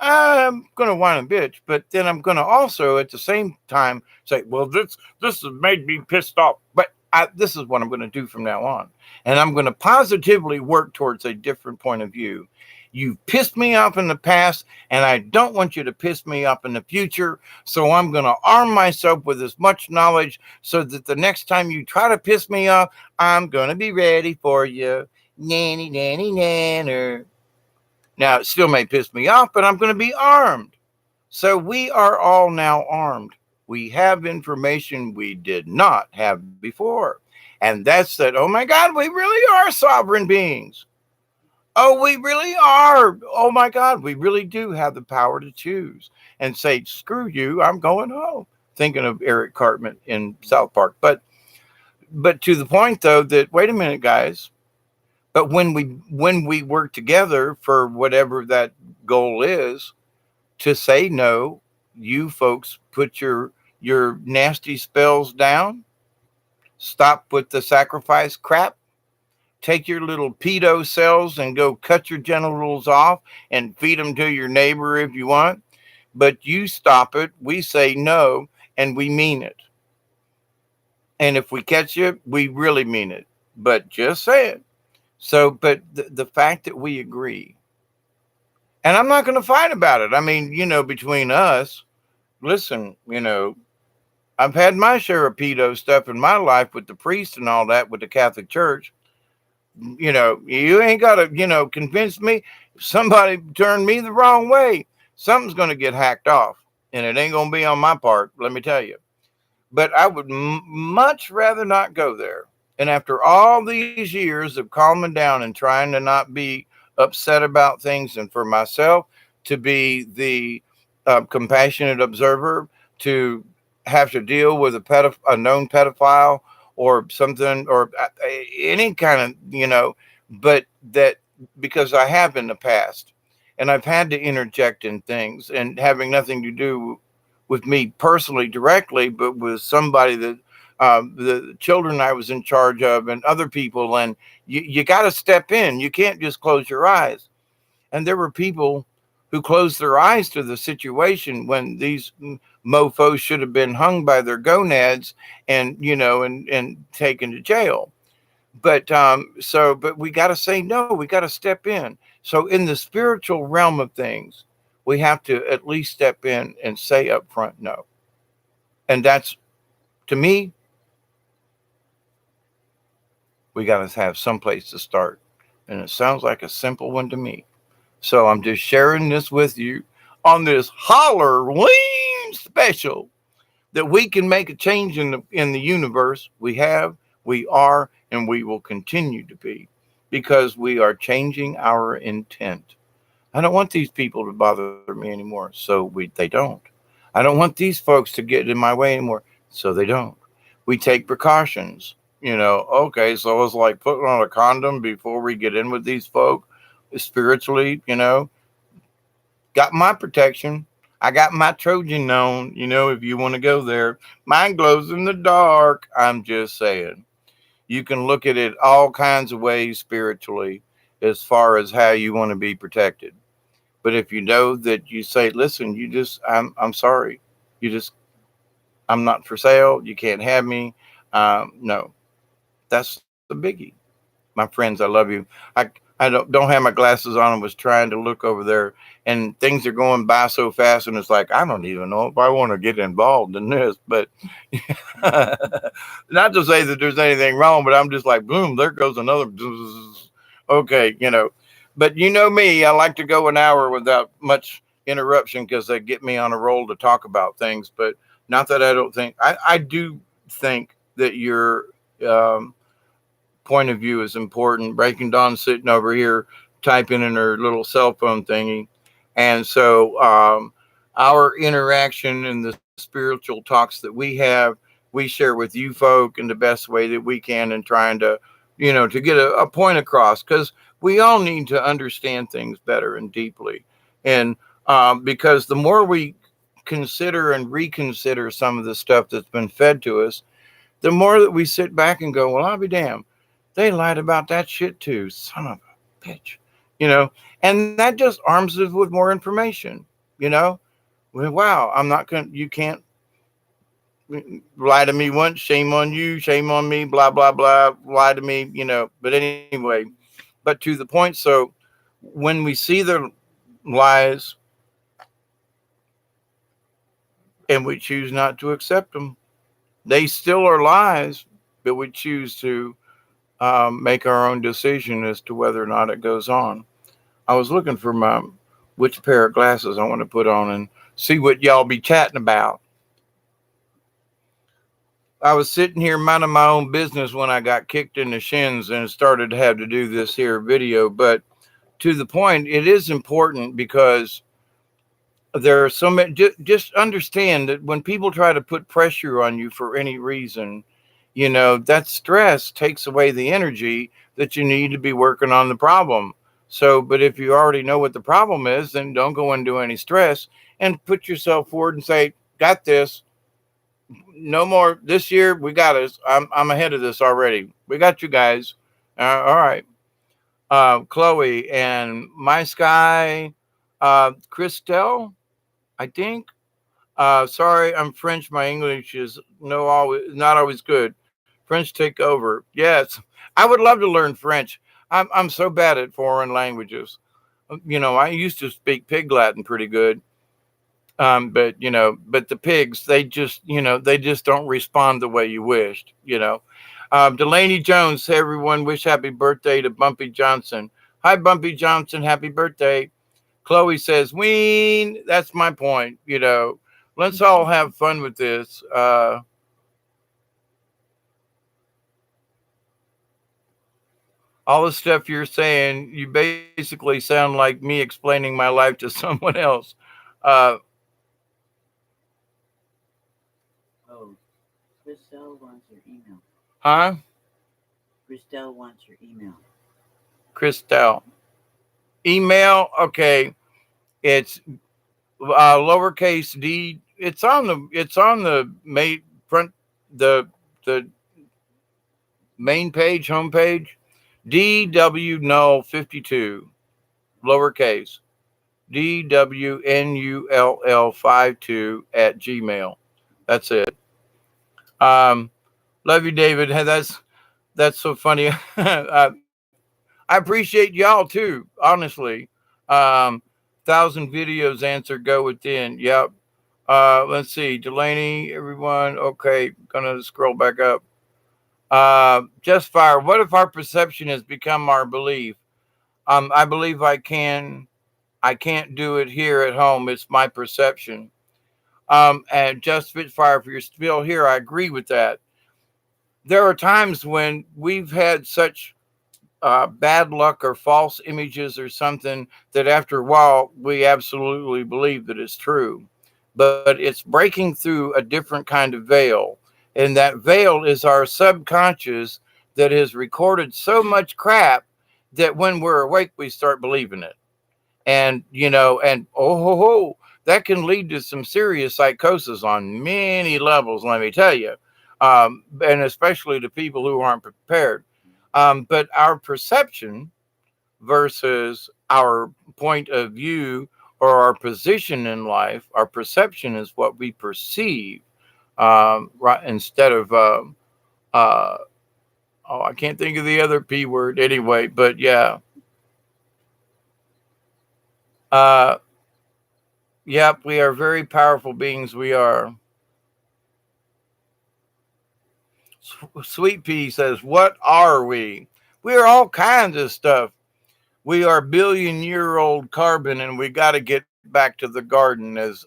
I'm going to whine and bitch, but then I'm going to also at the same time say, well, this has made me pissed off, but this is what I'm going to do from now on. And I'm going to positively work towards a different point of view. You've pissed me off in the past, and I don't want you to piss me off in the future. So I'm going to arm myself with as much knowledge so that the next time you try to piss me off, I'm going to be ready for you. Nanny, nanny, nanner. Now, it still may piss me off, but I'm going to be armed. So we are all now armed. We have information we did not have before. And that's that, oh my God, we really are sovereign beings. Oh, we really are. Oh my God, we really do have the power to choose and say, screw you, I'm going home. Thinking of Eric Cartman in South Park. But to the point though that, wait a minute, guys. But when we work together for whatever that goal is, to say no, you folks put your nasty spells down. Stop with the sacrifice crap. Take your little pedo cells and go cut your genitals off and feed them to your neighbor if you want. But you stop it. We say no, and we mean it. And if we catch you, we really mean it. But just say it. So, but the fact that we agree, and I'm not going to fight about it. I mean, between us, listen, I've had my share of pedo stuff in my life with the priest and all that with the Catholic Church. You ain't got to, convince me. If somebody turned me the wrong way, something's going to get hacked off, and it ain't going to be on my part, let me tell you. But I would much rather not go there. And after all these years of calming down and trying to not be upset about things, and for myself to be the compassionate observer, to have to deal with a known pedophile or something, or any kind of, but that because I have in the past, and I've had to interject in things and having nothing to do with me personally directly, but with somebody that the children I was in charge of and other people. And you got to step in. You can't just close your eyes. And there were people who closed their eyes to the situation when these mofos should have been hung by their gonads and, and taken to jail. But we got to say no. We got to step in. So in the spiritual realm of things, we have to at least step in and say up front no. And that's, to me, we got to have some place to start. And it sounds like a simple one to me. So I'm just sharing this with you on this Holler Ween special, that we can make a change in the universe. We have, we are, and we will continue to be, because we are changing our intent. I don't want these people to bother me anymore, so they don't. I don't want these folks to get in my way anymore, so they don't. We take precautions. Okay, so it's like putting on a condom before we get in with these folk spiritually. Got my protection. I got my Trojan on, if you want to go there. Mine glows in the dark. I'm just saying. You can look at it all kinds of ways spiritually as far as how you want to be protected. But if you know that you say, listen, I'm sorry. I'm not for sale. You can't have me. No, that's the biggie. my friends, I love you. I I don't have my glasses on and was trying to look over there, and things are going by so fast, and it's like I don't even know if I want to get involved in this. But not to say that there's anything wrong, but I'm just like, boom, there goes another. Okay, but you know me, I like to go an hour without much interruption because they get me on a roll to talk about things. But not that I don't think I do think that your um, point of view is important. Breaking Dawn sitting over here typing in her little cell phone thingy. And so our interaction and the spiritual talks that we have, we share with you folk in the best way that we can and trying to, to get a point across because we all need to understand things better and deeply. And because the more we consider and reconsider some of the stuff that's been fed to us, the more that we sit back and go, well, I'll be damned. They lied about that shit too. Son of a bitch. You know, and that just arms us with more information. You know, well, wow, I'm not going to, you can't lie to me once. Shame on you. Shame on me. Blah, blah, blah. Lie to me, But anyway, but to the point. So when we see the lies and we choose not to accept them, they still are lies, but we choose to make our own decision as to whether or not it goes on. I was looking for my which pair of glasses I want to put on and see what y'all be chatting about. I was sitting here minding my own business when I got kicked in the shins and started to have to do this here video. But to the point, it is important because there are so many. Just understand that when people try to put pressure on you for any reason, that stress takes away the energy that you need to be working on the problem. So, but if you already know what the problem is, then don't go into any stress and put yourself forward and say, got this. No more this year. We got this. I'm ahead of this already. We got you guys. All right. Chloe and My Sky, Christelle, I think. Sorry, I'm French. My English is not always good. French take over. Yes, I would love to learn French. I'm so bad at foreign languages. I used to speak Pig Latin pretty good. But the pigs, they just don't respond the way you wished. Delaney Jones, hey everyone, wish happy birthday to Bumpy Johnson. Hi, Bumpy Johnson, happy birthday. Chloe says, Ween, that's my point. Let's all have fun with this. All the stuff you're saying, you basically sound like me explaining my life to someone else. Christelle wants your email. Huh? Christelle wants your email. Christelle. Email, okay. It's lowercase d. It's on the main front, the main page, homepage. DW Null 52, lowercase. DWNULL 52 at Gmail. That's it. Love you, David. Hey, that's so funny. I appreciate y'all too, honestly. Um, 1,000 videos answer go within. Yep. Let's see. Delaney, everyone. Okay, gonna scroll back up. Just fire. What if our perception has become our belief? I believe I can. I can't do it here at home. It's my perception. And just Spitfire, if you're still here, I agree with that. There are times when we've had such bad luck or false images or something that after a while we absolutely believe that it's true. But it's breaking through a different kind of veil. And that veil is our subconscious that has recorded so much crap that when we're awake, we start believing it. And that can lead to some serious psychosis on many levels, let me tell you. And especially to people who aren't prepared. But our perception versus our point of view or our position in life, our perception is what we perceive, right? Instead of uh, Oh, I can't think of the other P word anyway, but yeah. Uh, yep, we are very powerful beings. We are. Sweet Pea says, "What are we? We are all kinds of stuff. We are billion-year-old carbon, and we got to get back to the garden, as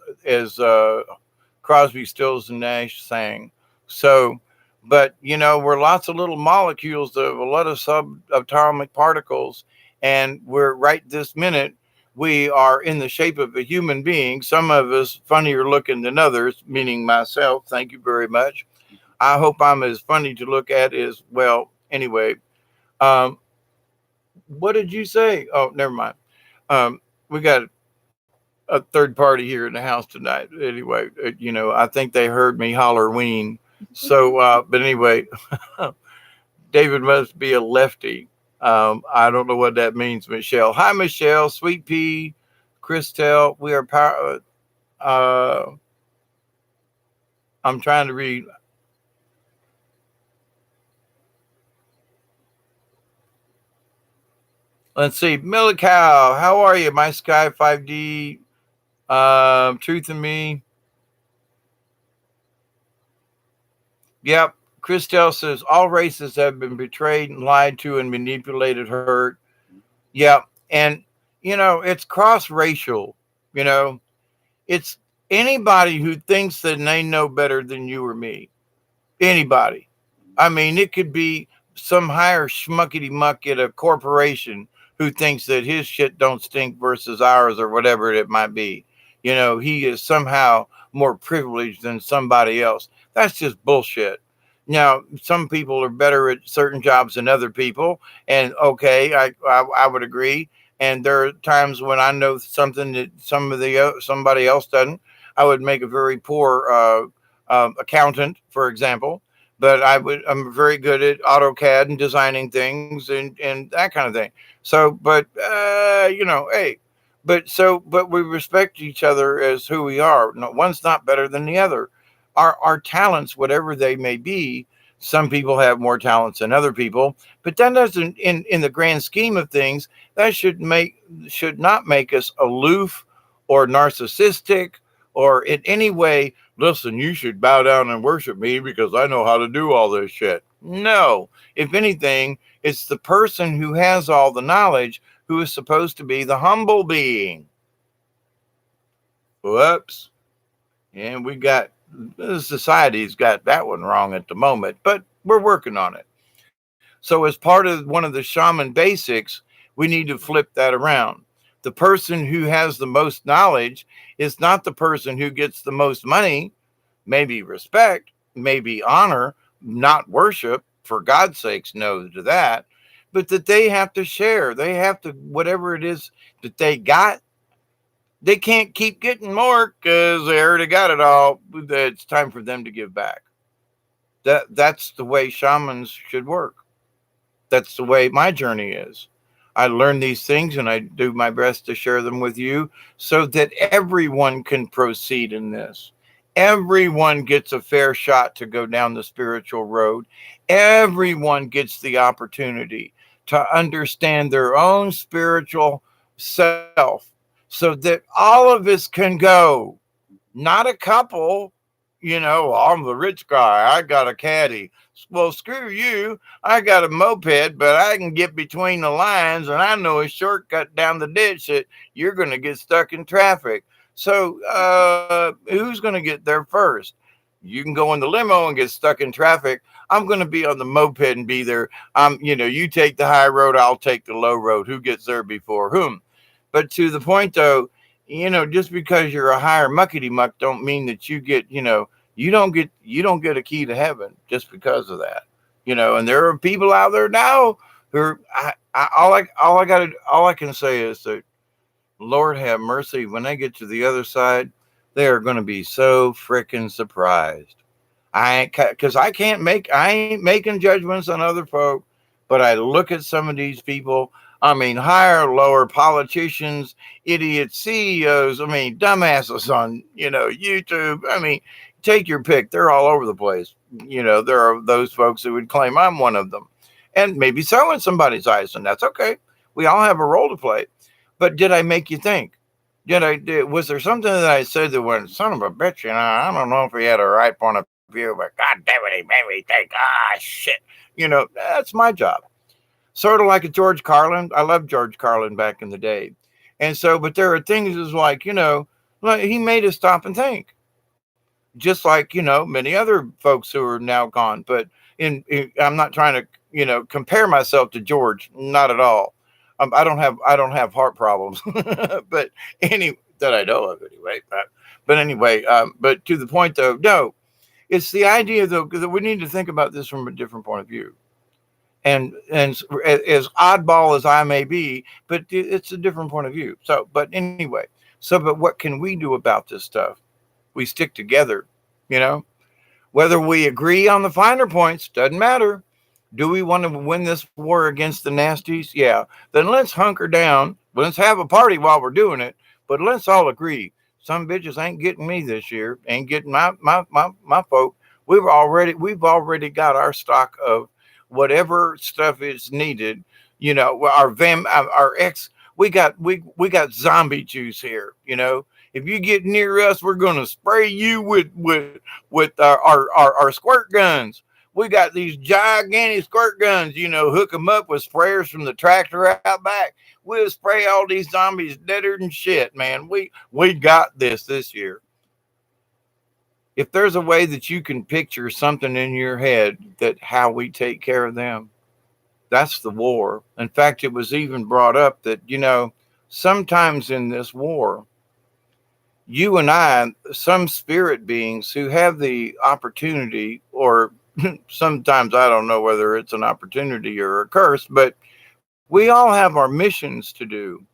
Crosby, Stills, and Nash sang. So, but we're lots of little molecules of a lot of subatomic particles, and we're right this minute. We are in the shape of a human being. Some of us funnier looking than others, meaning myself. Thank you very much. I hope I'm as funny to look at as well. Anyway, um, what did you say? Oh, never mind. We got a third party here in the house tonight. Anyway, I think they heard me holler Ween. So, but anyway, David must be a lefty. I don't know what that means, Michelle. Hi, Michelle, Sweet Pea, Christelle. We are power. Uh, I'm trying to read. Let's see, Millie Cow. How are you, my Sky 5D? Truth in Me. Yep. Christelle says all races have been betrayed and lied to and manipulated, hurt. Yep. And it's cross racial. You know, it's anybody who thinks that they know better than you or me. Anybody. I mean, it could be some higher schmuckety muck at a corporation who thinks that his shit don't stink versus ours or whatever it might be. He is somehow more privileged than somebody else. That's just bullshit. Now, some people are better at certain jobs than other people, and okay, I would agree. And there are times when I know something that somebody else doesn't. I would make a very poor accountant, for example, but I'm very good at AutoCAD and designing things and that kind of thing. So, but hey, but we respect each other as who we are. No, one's not better than the other. Our talents, whatever they may be, some people have more talents than other people, but that doesn't, in the grand scheme of things, that should not make us aloof or narcissistic or in any way. Listen, you should bow down and worship me because I know how to do all this shit. No, if anything, it's the person who has all the knowledge who is supposed to be the humble being. Whoops. And the society's got that one wrong at the moment, but we're working on it. So, as part of one of the shaman basics, we need to flip that around. The person who has the most knowledge is not the person who gets the most money, maybe respect, maybe honor, not worship. For God's sakes, no to that. But that they have to share. They have to, whatever it is that they got, they can't keep getting more because they already got it all. It's time for them to give back. That's the way shamans should work. That's the way my journey is. I learn these things and I do my best to share them with you so that everyone can proceed in this. Everyone gets a fair shot to go down the spiritual road. Everyone gets the opportunity to understand their own spiritual self so that all of us can go, not a couple. I'm the rich guy. I got a caddy. Well, screw you. I got a moped, but I can get between the lines and I know a shortcut down the ditch that you're going to get stuck in traffic. So who's going to get there first? You can go in the limo and get stuck in traffic. I'm going to be on the moped and be there. You take the high road, I'll take the low road. Who gets there before whom? But to the point though, just because you're a higher muckety muck don't mean that you get, you don't get a key to heaven just because of that. And there are people out there now who are, all I can say is that Lord have mercy, when they get to the other side, they are going to be so freaking surprised. Because I ain't making judgments on other folk, but I look at some of these people. I mean, higher, lower politicians, idiot CEOs. I mean, dumbasses on YouTube. I mean, take your pick. They're all over the place. There are those folks who would claim I'm one of them. and maybe so in somebody's eyes, and that's okay. We all have a role to play. But did I make you think? Was there something that I said that went, son of a bitch, I don't know if he had a right point of view, but God damn it, he made me think, shit. That's my job. Sort of like a George Carlin. I loved George Carlin back in the day. And so, but there are things is like, like he made us stop and think. Just like, many other folks who are now gone. But I'm not trying to, compare myself to George. Not at all. I don't have heart problems, but that I know of anyway. But anyway, but to the point though, no, it's the idea though that we need to think about this from a different point of view. And as oddball as I may be, but it's a different point of view. So, but anyway, but what can we do about this stuff? We stick together, you know. Whether we agree on the finer points doesn't matter. Do we want to win this war against the nasties? Yeah. Then let's hunker down. Let's have a party while we're doing it. But let's all agree. Some bitches ain't getting me this year. Ain't getting my folk. We've already got our stock of whatever stuff is needed. Our ex. We got zombie juice here. If you get near us, we're gonna spray you with our squirt guns. We got these gigantic squirt guns, hook them up with sprayers from the tractor out back. We'll spray all these zombies deader than shit, man. We got this year. If there's a way that you can picture something in your head that how we take care of them, that's the war. In fact, it was even brought up that, sometimes in this war, you and I, some spirit beings who have the opportunity, or sometimes I don't know whether it's an opportunity or a curse, but we all have our missions to do.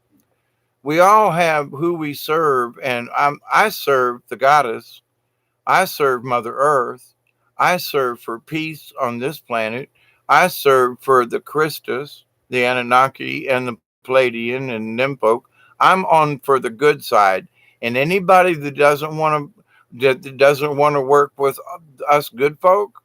We all have who we serve, and I serve the goddess. I serve Mother Earth. I serve for peace on this planet. I serve for the Christus, the Anunnaki, and the Palladian, and them folk. I'm on for the good side, and anybody that doesn't want to work with us good folk,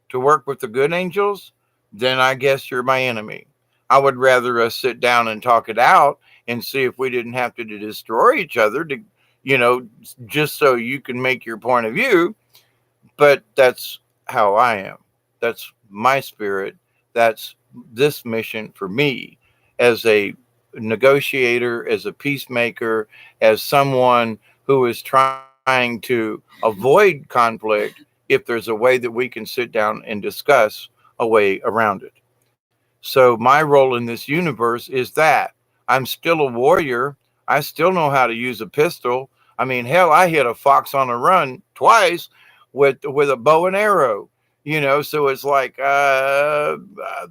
to work with the good angels, then I guess you're my enemy. I would rather us sit down and talk it out and see if we didn't have to destroy each other to, you know, just so you can make your point of view. But that's how I am. That's my spirit. That's this mission for me as a negotiator, as a peacemaker, as someone who is trying to avoid conflict if there's a way that we can sit down and discuss a way around it. So my role in this universe is that I'm still a warrior. I still know how to use a pistol. I mean, hell, I hit a fox on a run twice with a bow and arrow. So it's like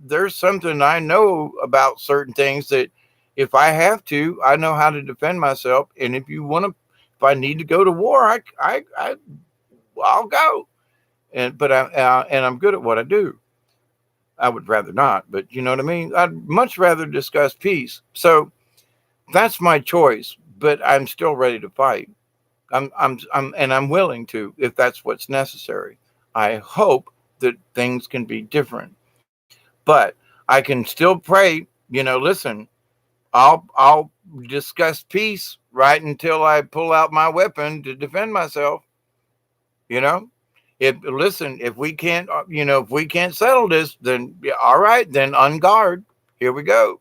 there's something I know about certain things that if I have to, I know how to defend myself. And if I need to go to war, I'll go. And I'm good at what I do. I would rather not, but you know what I mean? I'd much rather discuss peace. So that's my choice, but I'm still ready to fight. I'm willing to if that's what's necessary. I hope that things can be different, but I can still pray. Listen, I'll discuss peace right until I pull out my weapon to defend myself. You know, if we can't settle this, then yeah, all right, then on guard. Here we go.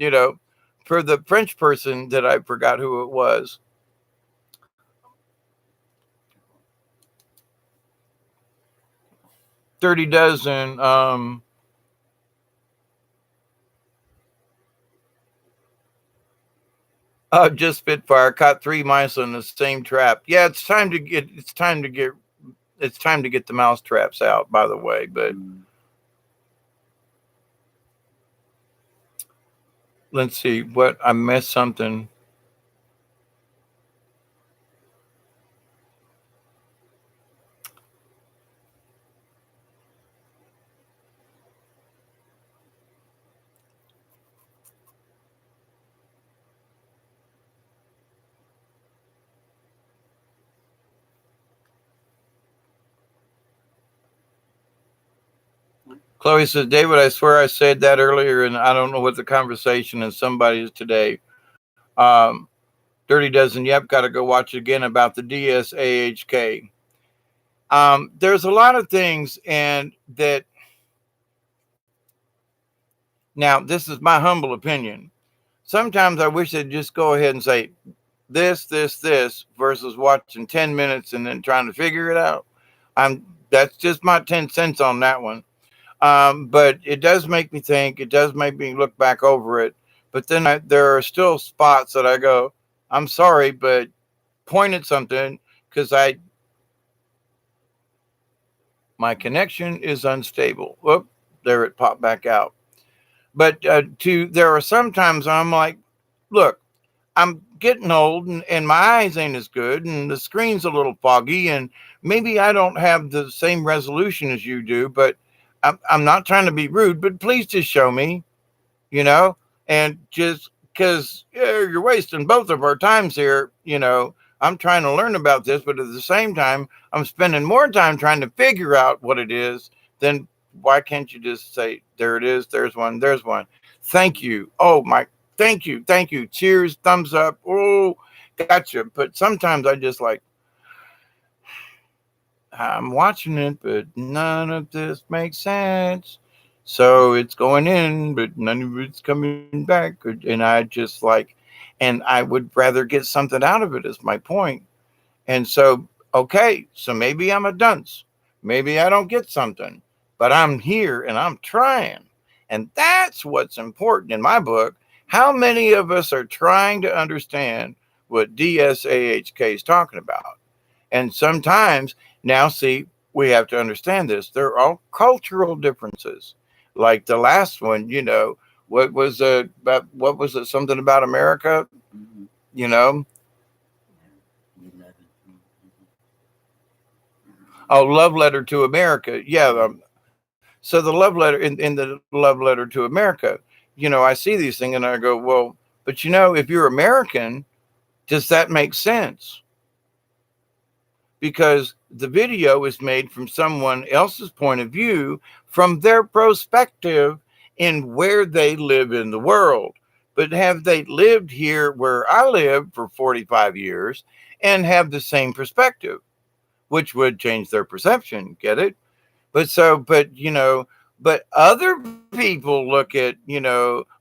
you know, for the French person that I forgot who it was. 30 dozen. Just Spitfire caught 3 mice on the same trap. Yeah, it's time to get the mouse traps out, by the way. But let's see what I missed something. Chloe says, David, I swear I said that earlier, and I don't know what the conversation and somebody is today. Dirty Dozen, yep, got to go watch it again about the DSAHK. There's a lot of things, and that now this is my humble opinion. Sometimes I wish they'd just go ahead and say this, versus watching 10 minutes and then trying to figure it out. That's just my 10 cents on that one. But it does make me think. It does make me look back over it. But then there are still spots that I go, I'm sorry, but point at something because my connection is unstable. Whoop, there it popped back out. But there are some times I'm like, look, I'm getting old and my eyes ain't as good and the screen's a little foggy and maybe I don't have the same resolution as you do, but I'm not trying to be rude, but please just show me, and just because you're wasting both of our times here, I'm trying to learn about this, but at the same time, I'm spending more time trying to figure out what it is. Then why can't you just say, there it is, there's one. Thank you. Oh my, thank you. Cheers, thumbs up. Oh, gotcha. But sometimes I just like, I'm watching it, but none of this makes sense. So it's going in, but none of it's coming back. And I just like, and I would rather get something out of it is my point. And so, okay, so maybe I'm a dunce. Maybe I don't get something, but I'm here and I'm trying. And that's what's important in my book. How many of us are trying to understand what DSAHK is talking about? And sometimes, now see, we have to understand this. There are cultural differences. Like the last one, what was it? Something about America? Mhm. You know? 11. Oh, Love Letter to America. Yeah. So the love letter in the love letter to America, I see these things and I go, well, but if you're American, does that make sense? Because the video is made from someone else's point of view, from their perspective in where they live in the world. But have they lived here where I live for 45 years and have the same perspective, which would change their perception? Get it? But other people look at,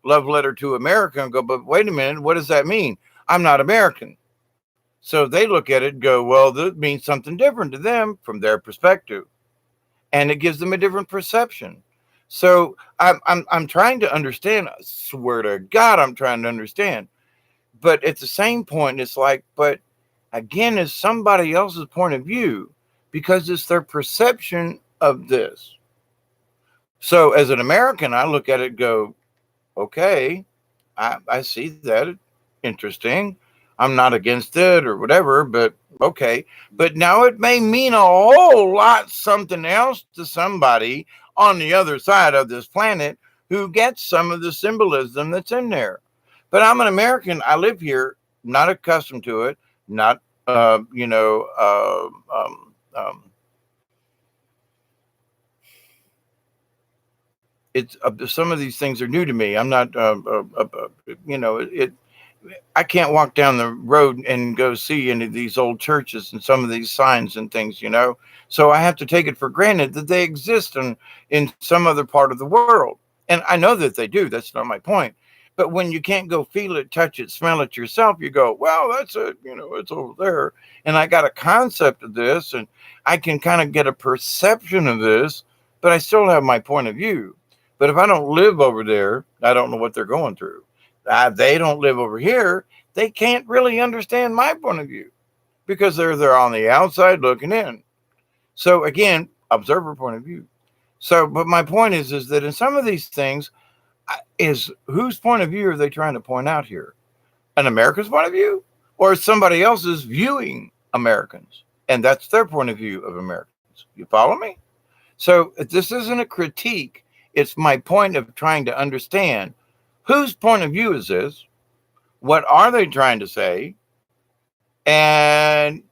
Love Letter to America and go, but wait a minute, what does that mean? I'm not American. So they look at it and go, well, that means something different to them from their perspective. And it gives them a different perception. So I'm trying to understand. I swear to God, I'm trying to understand. But at the same point, it's like, but again, it's somebody else's point of view because it's their perception of this. So as an American, I look at it and go, okay, I see that. Interesting. I'm not against it or whatever, but okay. But now it may mean a whole lot something else to somebody on the other side of this planet who gets some of the symbolism that's in there. But I'm an American. I live here, not accustomed to it, not, it's some of these things are new to me. I'm not, it. I can't walk down the road and go see any of these old churches and some of these signs and things, So I have to take it for granted that they exist in some other part of the world. And I know that they do. That's not my point. But when you can't go feel it, touch it, smell it yourself, you go, well, that's it. It's over there. And I got a concept of this and I can kind of get a perception of this, but I still have my point of view. But if I don't live over there, I don't know what they're going through. They don't live over here. They can't really understand my point of view because they're on the outside looking in. So again, observer point of view. So, but my point is that in some of these things, is whose point of view are they trying to point out here? An American's point of view, or somebody else's viewing Americans, and that's their point of view of Americans. You follow me? So this isn't a critique. It's my point of trying to understand whose point of view is this? What are they trying to say? And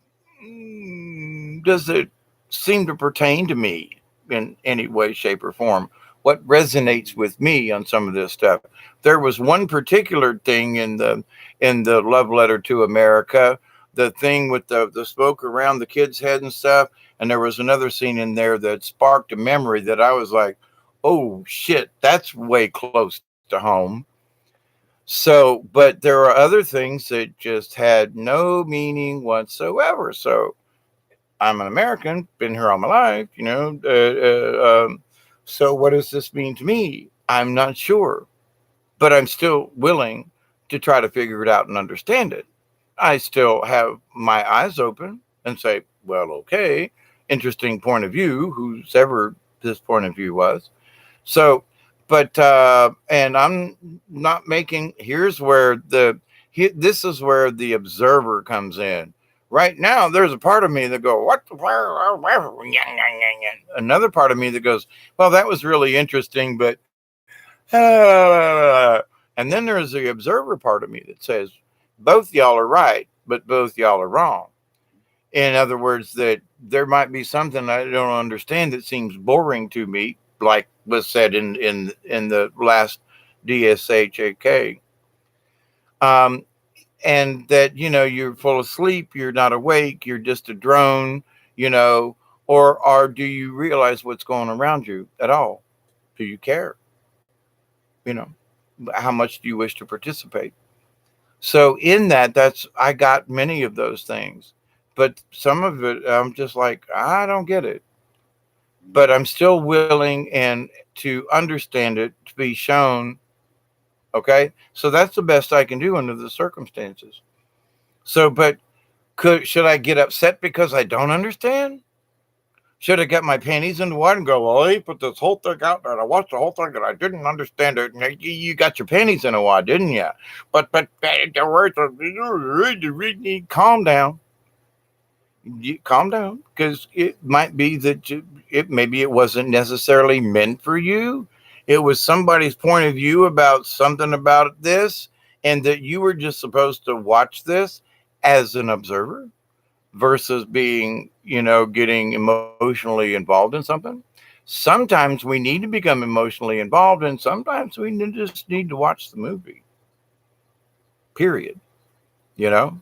does it seem to pertain to me in any way, shape, or form? what resonates with me on some of this stuff. There was one particular thing in the love letter to America, the thing with the smoke around the kid's head and stuff. And there was another scene in there that sparked a memory that I was like, oh shit, that's way close to home. So, but there are other things that just had no meaning whatsoever. So I'm an American, been here all my life, you know. So what does this mean to me? I'm not sure, but I'm still willing to try to figure it out and understand it. I still have my eyes open and say, well, okay, interesting point of view, whosever this point of view was. So, but, and I'm not making, this is where the observer comes in. Right now, there's a part of me that go, what? Another part of me that goes, well, that was really interesting, but, and then there's the observer part of me that says, both y'all are right, but both y'all are wrong. In other words, that there might be something I don't understand that seems boring to me, like was said in the last DSHAK. And that, you know, you're full of sleep, you're not awake, you're just a drone, you know, or do you realize what's going around you at all? Do you care? You know, how much do you wish to participate? So in I got many of those things, but some of it, I'm just like, I don't get it, but I'm still willing and to understand it, to be shown. Okay. So that's the best I can do under the circumstances. So, but should I get upset because I don't understand? Should I get my panties in the water and go, well, he put this whole thing out there and I watched the whole thing and I didn't understand it. And you got your panties in a wad, didn't you? But the words are, calm down. Calm down, because it might be that maybe it wasn't necessarily meant for you. It was somebody's point of view about something about this, and that you were just supposed to watch this as an observer versus being, you know, getting emotionally involved in something. Sometimes we need to become emotionally involved, and sometimes we just need to watch the movie. Period. You know?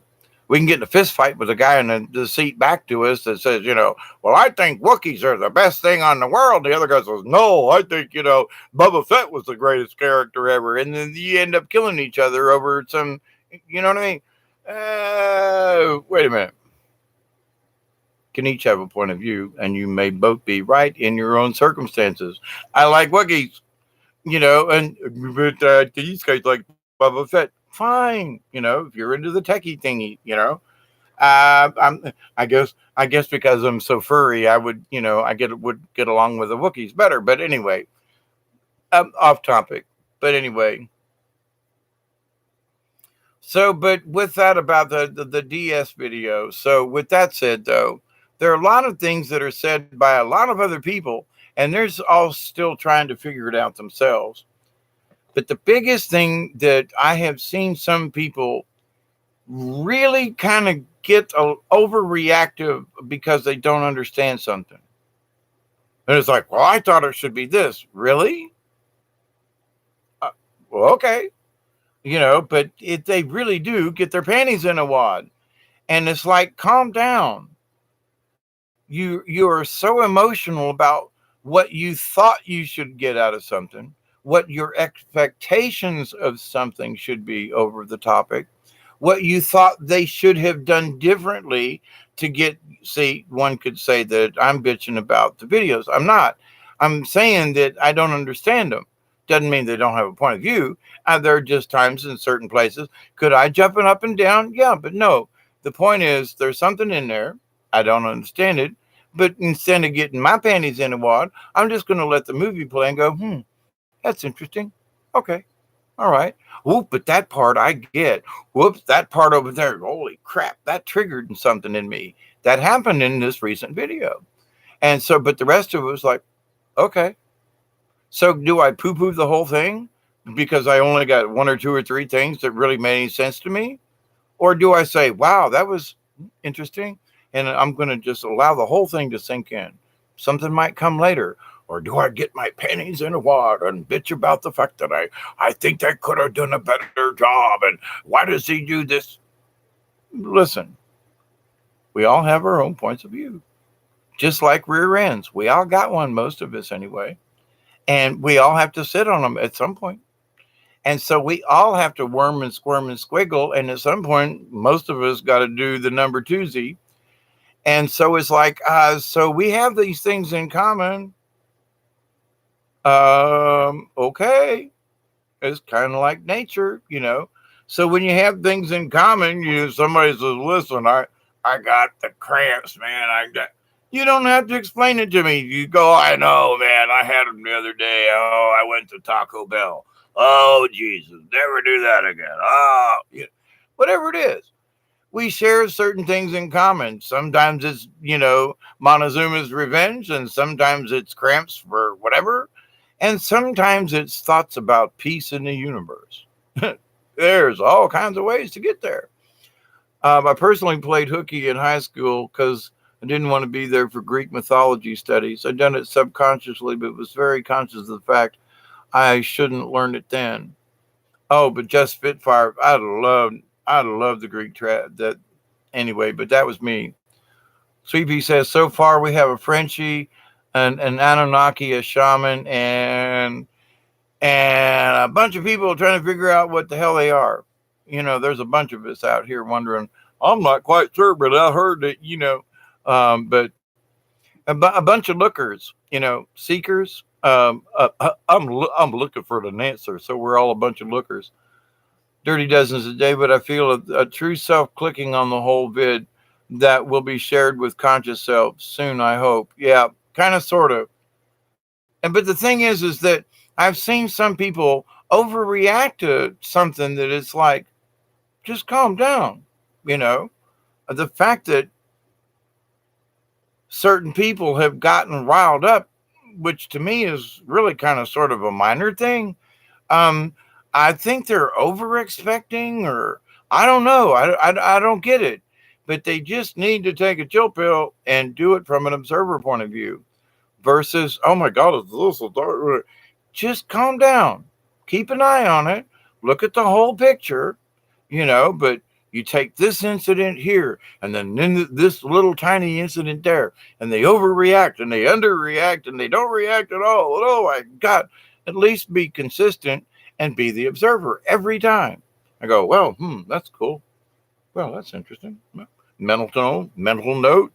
We can get in a fist fight with a guy in the seat back to us that says, you know, well, I think Wookiees are the best thing on the world. The other guy says, no, I think, you know, Boba Fett was the greatest character ever. And then you end up killing each other over some, you know what I mean? Wait a minute. Can each have a point of view, and you may both be right in your own circumstances. I like Wookiees, you know, but these guys like Boba Fett. Fine, you know, if you're into the techie thingy, you know, I guess because I'm so furry, I would, you know, would get along with the Wookiees better. But anyway, off topic. But anyway, so but with that about the DS video. So with that said, though, there are a lot of things that are said by a lot of other people, and they're all still trying to figure it out themselves. But the biggest thing that I have seen some people really kind of get overreactive because they don't understand something. And it's like, well, I thought it should be this. Really? Well, okay. You know, but if they really do get their panties in a wad. And it's like, calm down. You are so emotional about what you thought you should get out of something, what your expectations of something should be over the topic, what you thought they should have done differently to get, see, one could say that I'm bitching about the videos. I'm not. I'm saying that I don't understand them. Doesn't mean they don't have a point of view. There are just times in certain places. Could I jump up and down? Yeah, but no. The point is, there's something in there. I don't understand it. But instead of getting my panties in a wad, I'm just going to let the movie play and go, that's interesting. Okay. All right. Whoop, but that part I get. Whoops, that part over there. Holy crap, that triggered something in me. That happened in this recent video. And so, but the rest of it was like, okay. So do I poo-poo the whole thing because I only got one or two or three things that really made any sense to me? Or do I say, wow, that was interesting, and I'm going to just allow the whole thing to sink in? Something might come later. Or do I get my pennies in a wad and bitch about the fact that I think they could have done a better job and why does he do this? Listen, we all have our own points of view. Just like rear ends. We all got one, most of us anyway. And we all have to sit on them at some point. And so we all have to worm and squirm and squiggle. And at some point, most of us got to do the number 2Z. And so it's like, so we have these things in common. Okay. It's kind of like nature, you know. So when you have things in common, somebody says, listen, I got the cramps, man. You don't have to explain it to me. You go, I know, man. I had them the other day. Oh, I went to Taco Bell. Oh, Jesus, never do that again. Oh, whatever it is. We share certain things in common. Sometimes it's, Montezuma's revenge, and sometimes it's cramps for whatever. And sometimes it's thoughts about peace in the universe. There's all kinds of ways to get there. I personally played hooky in high school because I didn't want to be there for Greek mythology studies. I'd done it subconsciously, but was very conscious of the fact I shouldn't learn it then. Oh, but just Spitfire, I'd love the Greek that anyway, but that was me. Sweet Pea says, so far we have a Frenchie, an Anunnaki, a shaman, and a bunch of people trying to figure out what the hell they are. There's a bunch of us out here wondering, I'm not quite sure, but I heard that, but a bunch of lookers, seekers. I'm looking for an answer. So we're all a bunch of lookers. Dirty Dozens a day, but I feel a true self clicking on the whole vid that will be shared with conscious self soon, I hope. Yeah, kind of, sort of. But the thing is that I've seen some people overreact to something that it's like, just calm down. The fact that certain people have gotten riled up, which to me is really kind of sort of a minor thing. I think they're over expecting, or I don't know. I don't get it, but they just need to take a chill pill and do it from an observer point of view versus, oh my God, it's this so dark. Just calm down, keep an eye on it, look at the whole picture, but you take this incident here and then this little tiny incident there, and they overreact and they underreact and they don't react at all. Oh my God, at least be consistent and be the observer every time. I go, well, that's cool. Well, that's interesting. Mental note,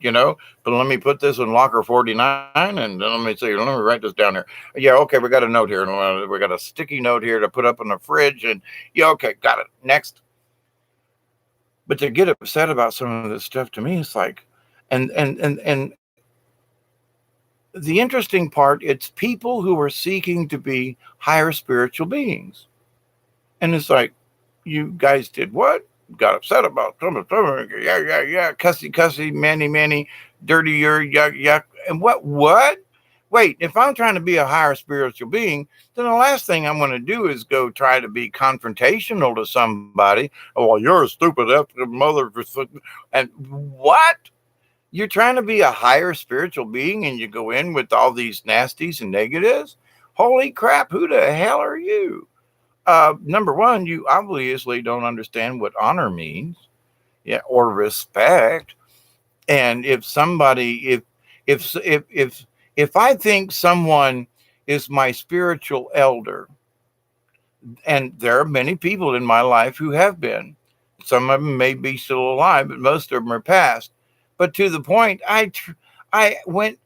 but let me put this in locker 49 and then let me write this down here. Yeah, okay, we got a note here. And we got a sticky note here to put up in the fridge. And yeah, okay, got it. Next. But to get upset about some of this stuff, to me, it's like, and the interesting part, it's people who are seeking to be higher spiritual beings. And it's like, you guys did what? Got upset about something. Yeah, cussy, manny, dirty, yuck. And what? Wait, if I'm trying to be a higher spiritual being, then the last thing I'm going to do is go try to be confrontational to somebody. Oh, well, you're a stupid mother. And what? You're trying to be a higher spiritual being and you go in with all these nasties and negatives? Holy crap, who the hell are you? Number one, you obviously don't understand what honor means, or respect. And if somebody, if I think someone is my spiritual elder, and there are many people in my life who have been, some of them may be still alive, but most of them are past. But to the point, I went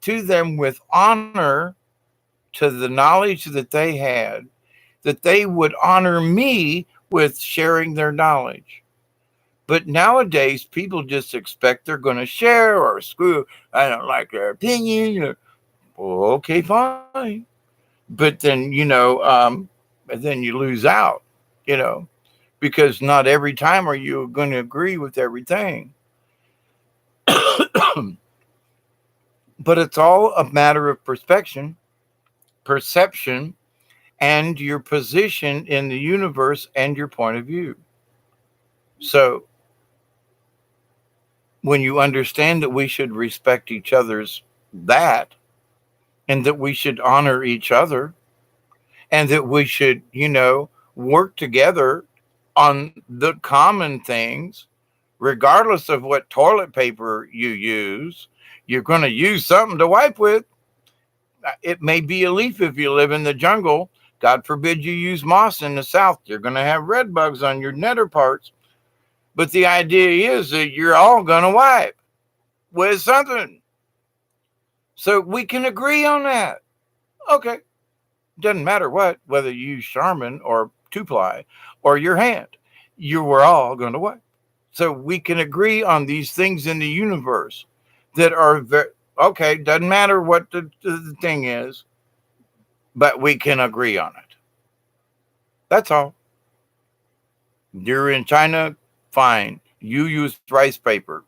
to them with honor, to the knowledge that they had, that they would honor me with sharing their knowledge. But nowadays, people just expect they're going to share, or screw, I don't like their opinion. Well, okay, fine. But then, then you lose out, because not every time are you going to agree with everything. But it's all a matter of perception, and your position in the universe and your point of view. So when you understand that we should respect each other's and that we should honor each other, and that we should, work together on the common things, regardless of what toilet paper you use. You're going to use something to wipe with. It may be a leaf if you live in the jungle. God forbid you use moss in the south. You're going to have red bugs on your nether parts. But the idea is that you're all going to wipe with something. So we can agree on that. Okay. Doesn't matter what, whether you use Charmin or two-ply or your hand. You were all going to wipe. So we can agree on these things in the universe that are very, okay, doesn't matter what the thing is, but we can agree on it. That's all. You're in China, fine. You use rice paper.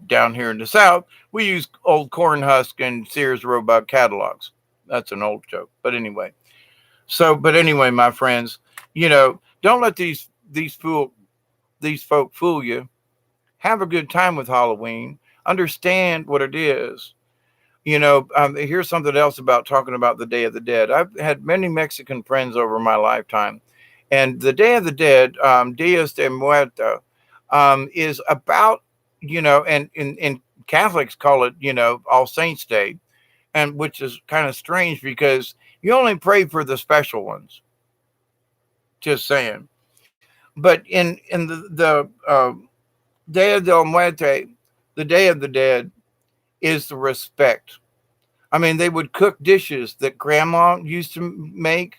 Down here in the South, we use old corn husk and Sears Roebuck catalogs. That's an old joke. But anyway. But anyway, my friends, don't let these folk fool you. Have a good time with Halloween. Understand what it is. Here's something else about talking about the Day of the Dead. I've had many Mexican friends over my lifetime, and the Day of the Dead, Dias de Muerto, is about, and Catholics call it, All Saints Day, and which is kind of strange because you only pray for the special ones. Just saying. But in the Dia del Muerte, the Day of the Dead, is the respect. I mean, they would cook dishes that Grandma used to make.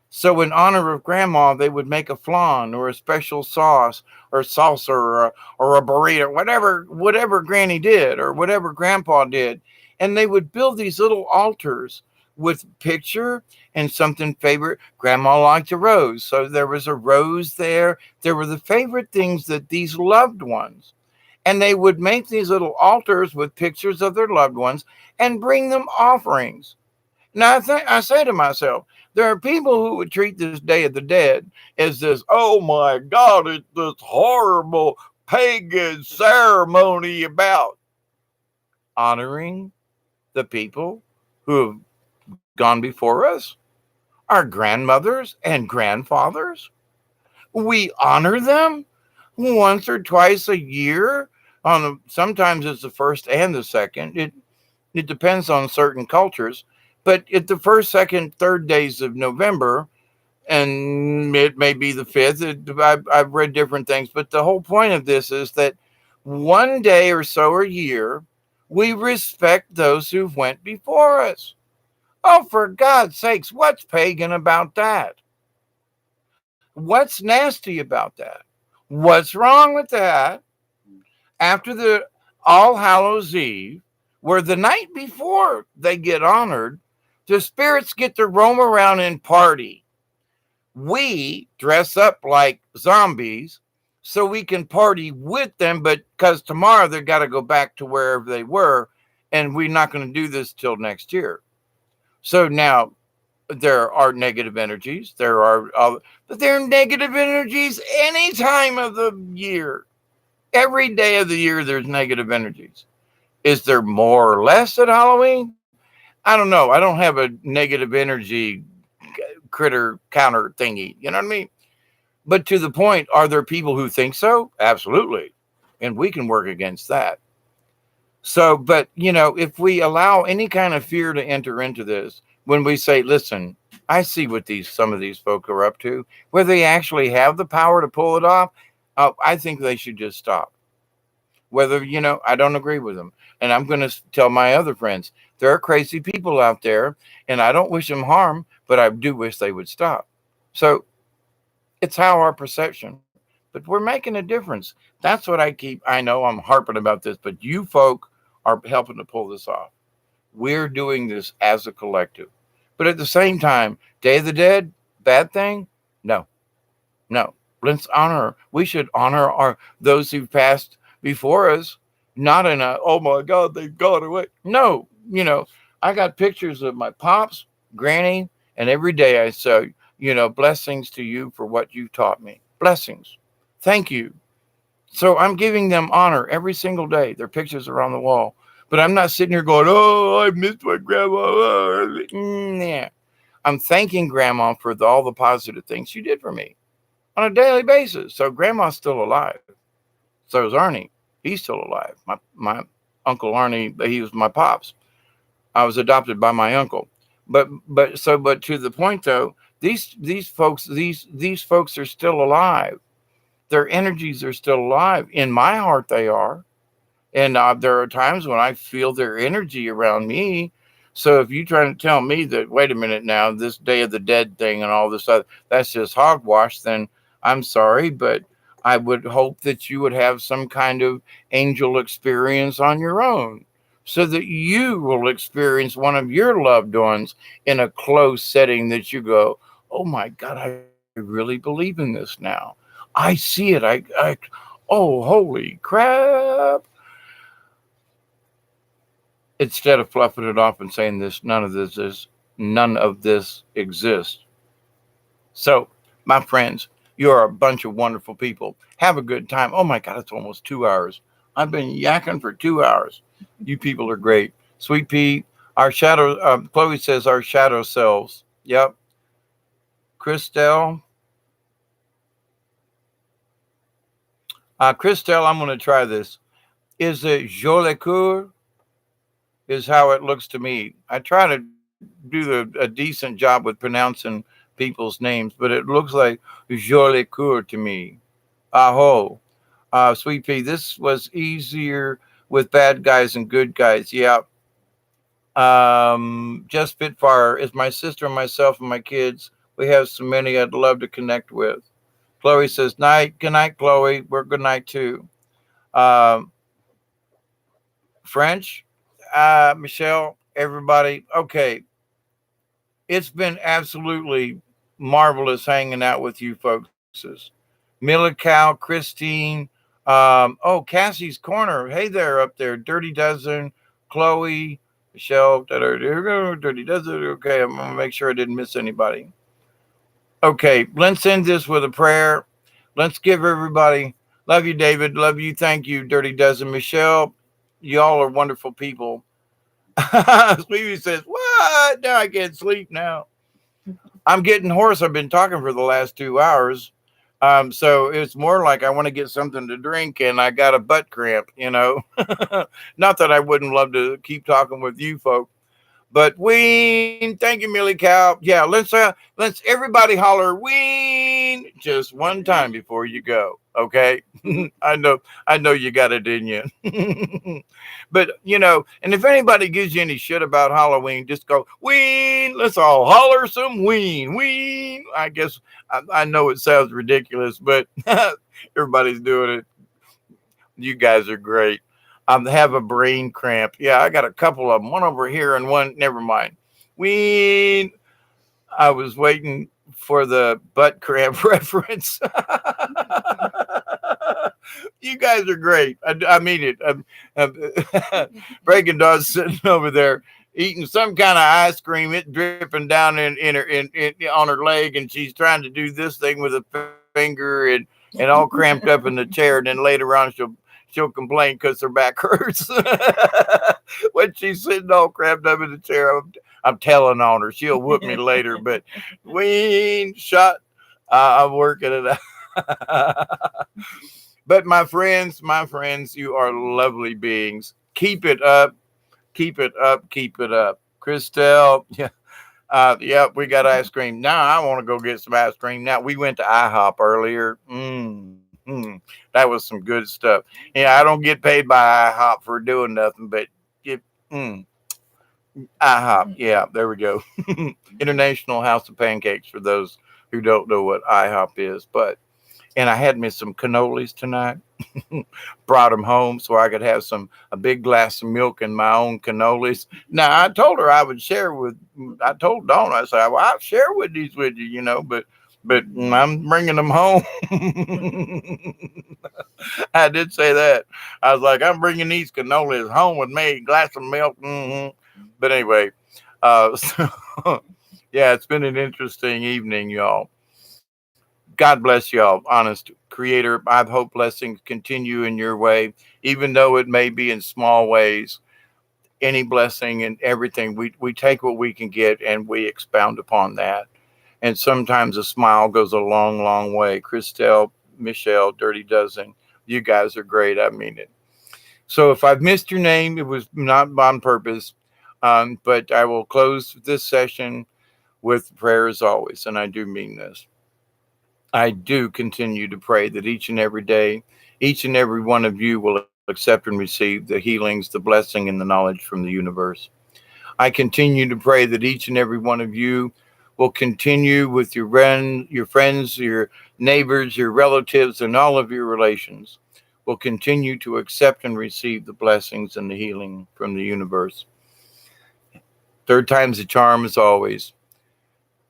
So in honor of Grandma, they would make a flan or a special sauce or salsa or a burrito, whatever Granny did or whatever Grandpa did. And they would build these little altars with picture and something favorite. Grandma liked a rose, so there was a rose there. There were the favorite things that these loved ones. And they would make these little altars with pictures of their loved ones and bring them offerings. Now, I say to myself, there are people who would treat this Day of the Dead as this, oh my God, it's this horrible pagan ceremony about honoring the people who have gone before us, our grandmothers and grandfathers. We honor them once or twice a year. Sometimes it's the first and the second. It depends on certain cultures. But at the first, second, third days of November, and it may be the 5th, I've read different things. But the whole point of this is that one day or so a year, we respect those who went before us. Oh, for God's sakes, what's pagan about that? What's nasty about that? What's wrong with that? After the All Hallows Eve, where the night before they get honored, the spirits get to roam around and party. We dress up like zombies so we can party with them, but because tomorrow they've got to go back to wherever they were, and we're not going to do this till next year. So now there are negative energies. But there are negative energies any time of the year. Every day of the year, there's negative energies. Is there more or less at Halloween? I don't know. I don't have a negative energy critter counter thingy. You know what I mean? But to the point, are there people who think so? Absolutely. And we can work against that. So, but, if we allow any kind of fear to enter into this, when we say, listen, I see what some of these folk are up to, whether they actually have the power to pull it off, I think they should just stop. Whether, I don't agree with them. And I'm going to tell my other friends, there are crazy people out there, and I don't wish them harm, but I do wish they would stop. So it's how our perception, but we're making a difference. That's what I know I'm harping about this, but you folk are helping to pull this off. We're doing this as a collective. But at the same time, Day of the Dead, bad thing? No. Let's honor. We should honor those who've passed before us, not in a, oh my God, they've gone away. No, I got pictures of my pops, granny, and every day I say, blessings to you for what you taught me. Blessings. Thank you. So I'm giving them honor every single day. Their pictures are on the wall. But I'm not sitting here going, oh, I missed my grandma. Yeah. I'm thanking grandma for all the positive things she did for me on a daily basis. So grandma's still alive. So is Arnie. He's still alive. My uncle Arnie, he was my pops. I was adopted by my uncle. But to the point though, these folks are still alive. Their energies are still alive. In my heart, they are. And there are times when I feel their energy around me. So if you're trying to tell me that, wait a minute now, this Day of the Dead thing and all this other, that's just hogwash, then I'm sorry, but I would hope that you would have some kind of angel experience on your own so that you will experience one of your loved ones in a close setting that you go, oh my God, I really believe in this now. I see it. Oh, holy crap. Instead of fluffing it off and saying none of this exists. So, my friends, you are a bunch of wonderful people. Have a good time. Oh my God, it's almost 2 hours. I've been yakking for 2 hours. You people are great. Sweet Pea, our shadow, Chloe says our shadow selves. Yep. Christelle, I'm going to try this. Is it Jolicoeur? Is how it looks to me. I try to do a decent job with pronouncing people's names, but it looks like Jolicoeur to me. Aho. Sweet Pea, this was easier with bad guys and good guys. Yeah. Just Spitfire is my sister and myself and my kids. We have so many I'd love to connect with. Chloe says, night. Good night, Chloe. We're good night too. Um, French, Michelle, everybody. Okay. It's been absolutely marvelous hanging out with you folks. Millicow, Christine, oh, Cassie's Corner. Hey there up there. Dirty Dozen, Chloe, Michelle, Dirty Dozen. Okay, I'm going to make sure I didn't miss anybody. Okay, let's end this with a prayer. Let's give everybody, love you, David. Love you. Thank you, Dirty Dozen. Michelle, y'all are wonderful people. Sweetie says, what? Now I can't sleep now. I'm getting hoarse. I've been talking for the last 2 hours. So it's more like I want to get something to drink and I got a butt cramp, Not that I wouldn't love to keep talking with you folk. But Ween, thank you, Millie Cow. Yeah, let's everybody holler Ween just one time before you go. Okay. I know you got it in you. But and if anybody gives you any shit about Halloween, just go Ween. Let's all holler some Ween. Ween. I guess I know it sounds ridiculous, but everybody's doing it. You guys are great. Have a brain cramp. Yeah, I got a couple of them. One over here and one. Never mind. Ween. I was waiting for the butt cramp reference. You guys are great. I mean it. Breaking Dog's sitting over there eating some kind of ice cream. It dripping down on her leg, and she's trying to do this thing with a finger and all cramped up in the chair. And then later on, she'll complain because her back hurts when she's sitting all cramped up in the chair. I'm telling on her. She'll whoop me later. But Ween shot. I'm working it out. But my friends, you are lovely beings. Keep it up. Keep it up. Keep it up. Christelle, yeah, we got ice cream. Now I want to go get some ice cream. Now we went to IHOP earlier. That was some good stuff. Yeah, I don't get paid by IHOP for doing nothing, but IHOP. Yeah, there we go. International House of Pancakes for those who don't know what IHOP is. And I had me some cannolis tonight. Brought them home so I could have a big glass of milk and my own cannolis. Now I told her I would share I told Dawn, I said, well, I'll share with you, but I'm bringing them home. I did say that. I was like, I'm bringing these cannolis home with me, glass of milk. But anyway, so, yeah, it's been an interesting evening, y'all. God bless y'all, honest creator. I hope blessings continue in your way, even though it may be in small ways. any blessing and everything. We take what we can get and we expound upon that. And sometimes a smile goes a long, long way. Christelle, Michelle, Dirty Dozen, you guys are great. I mean it. So if I've missed your name, it was not on purpose. But I will close this session with prayer as always. And I do mean this. I do continue to pray that each and every day, each and every one of you will accept and receive the healings, the blessing, and the knowledge from the universe. I continue to pray that each and every one of you will continue with your friends, your neighbors, your relatives, and all of your relations will continue to accept and receive the blessings and the healing from the universe. Third time's a charm as always.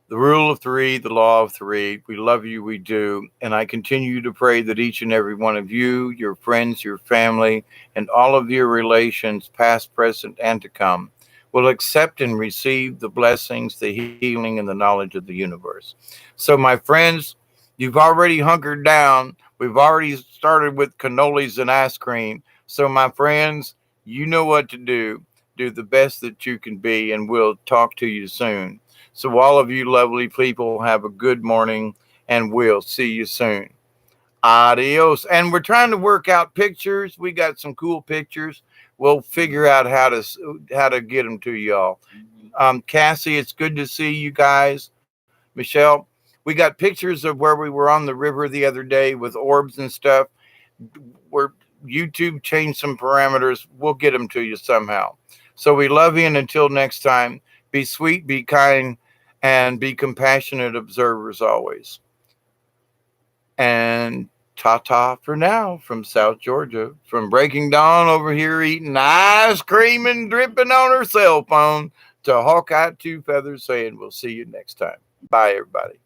The rule of three, the law of three. We love you, we do. And I continue to pray that each and every one of you, your friends, your family, and all of your relations, past, present, and to come, will accept and receive the blessings, the healing, and the knowledge of the universe. So, my friends, you've already hunkered down. We've already started with cannolis and ice cream. So, my friends, you know what to do. Do the best that you can be, and we'll talk to you soon. So, all of you lovely people, have a good morning, and we'll see you soon. Adios. And we're trying to work out pictures. We got some cool pictures. We'll figure out how to get them to y'all. Cassie, it's good to see you guys. Michelle, we got pictures of where we were on the river the other day with orbs and stuff. Where YouTube changed some parameters. We'll get them to you somehow. So we love you, and until next time, be sweet, be kind, and be compassionate observers always. And ta-ta for now from South Georgia. From Breaking Dawn over here eating ice cream and dripping on her cell phone to Hawkeye Two Feathers saying we'll see you next time. Bye, everybody.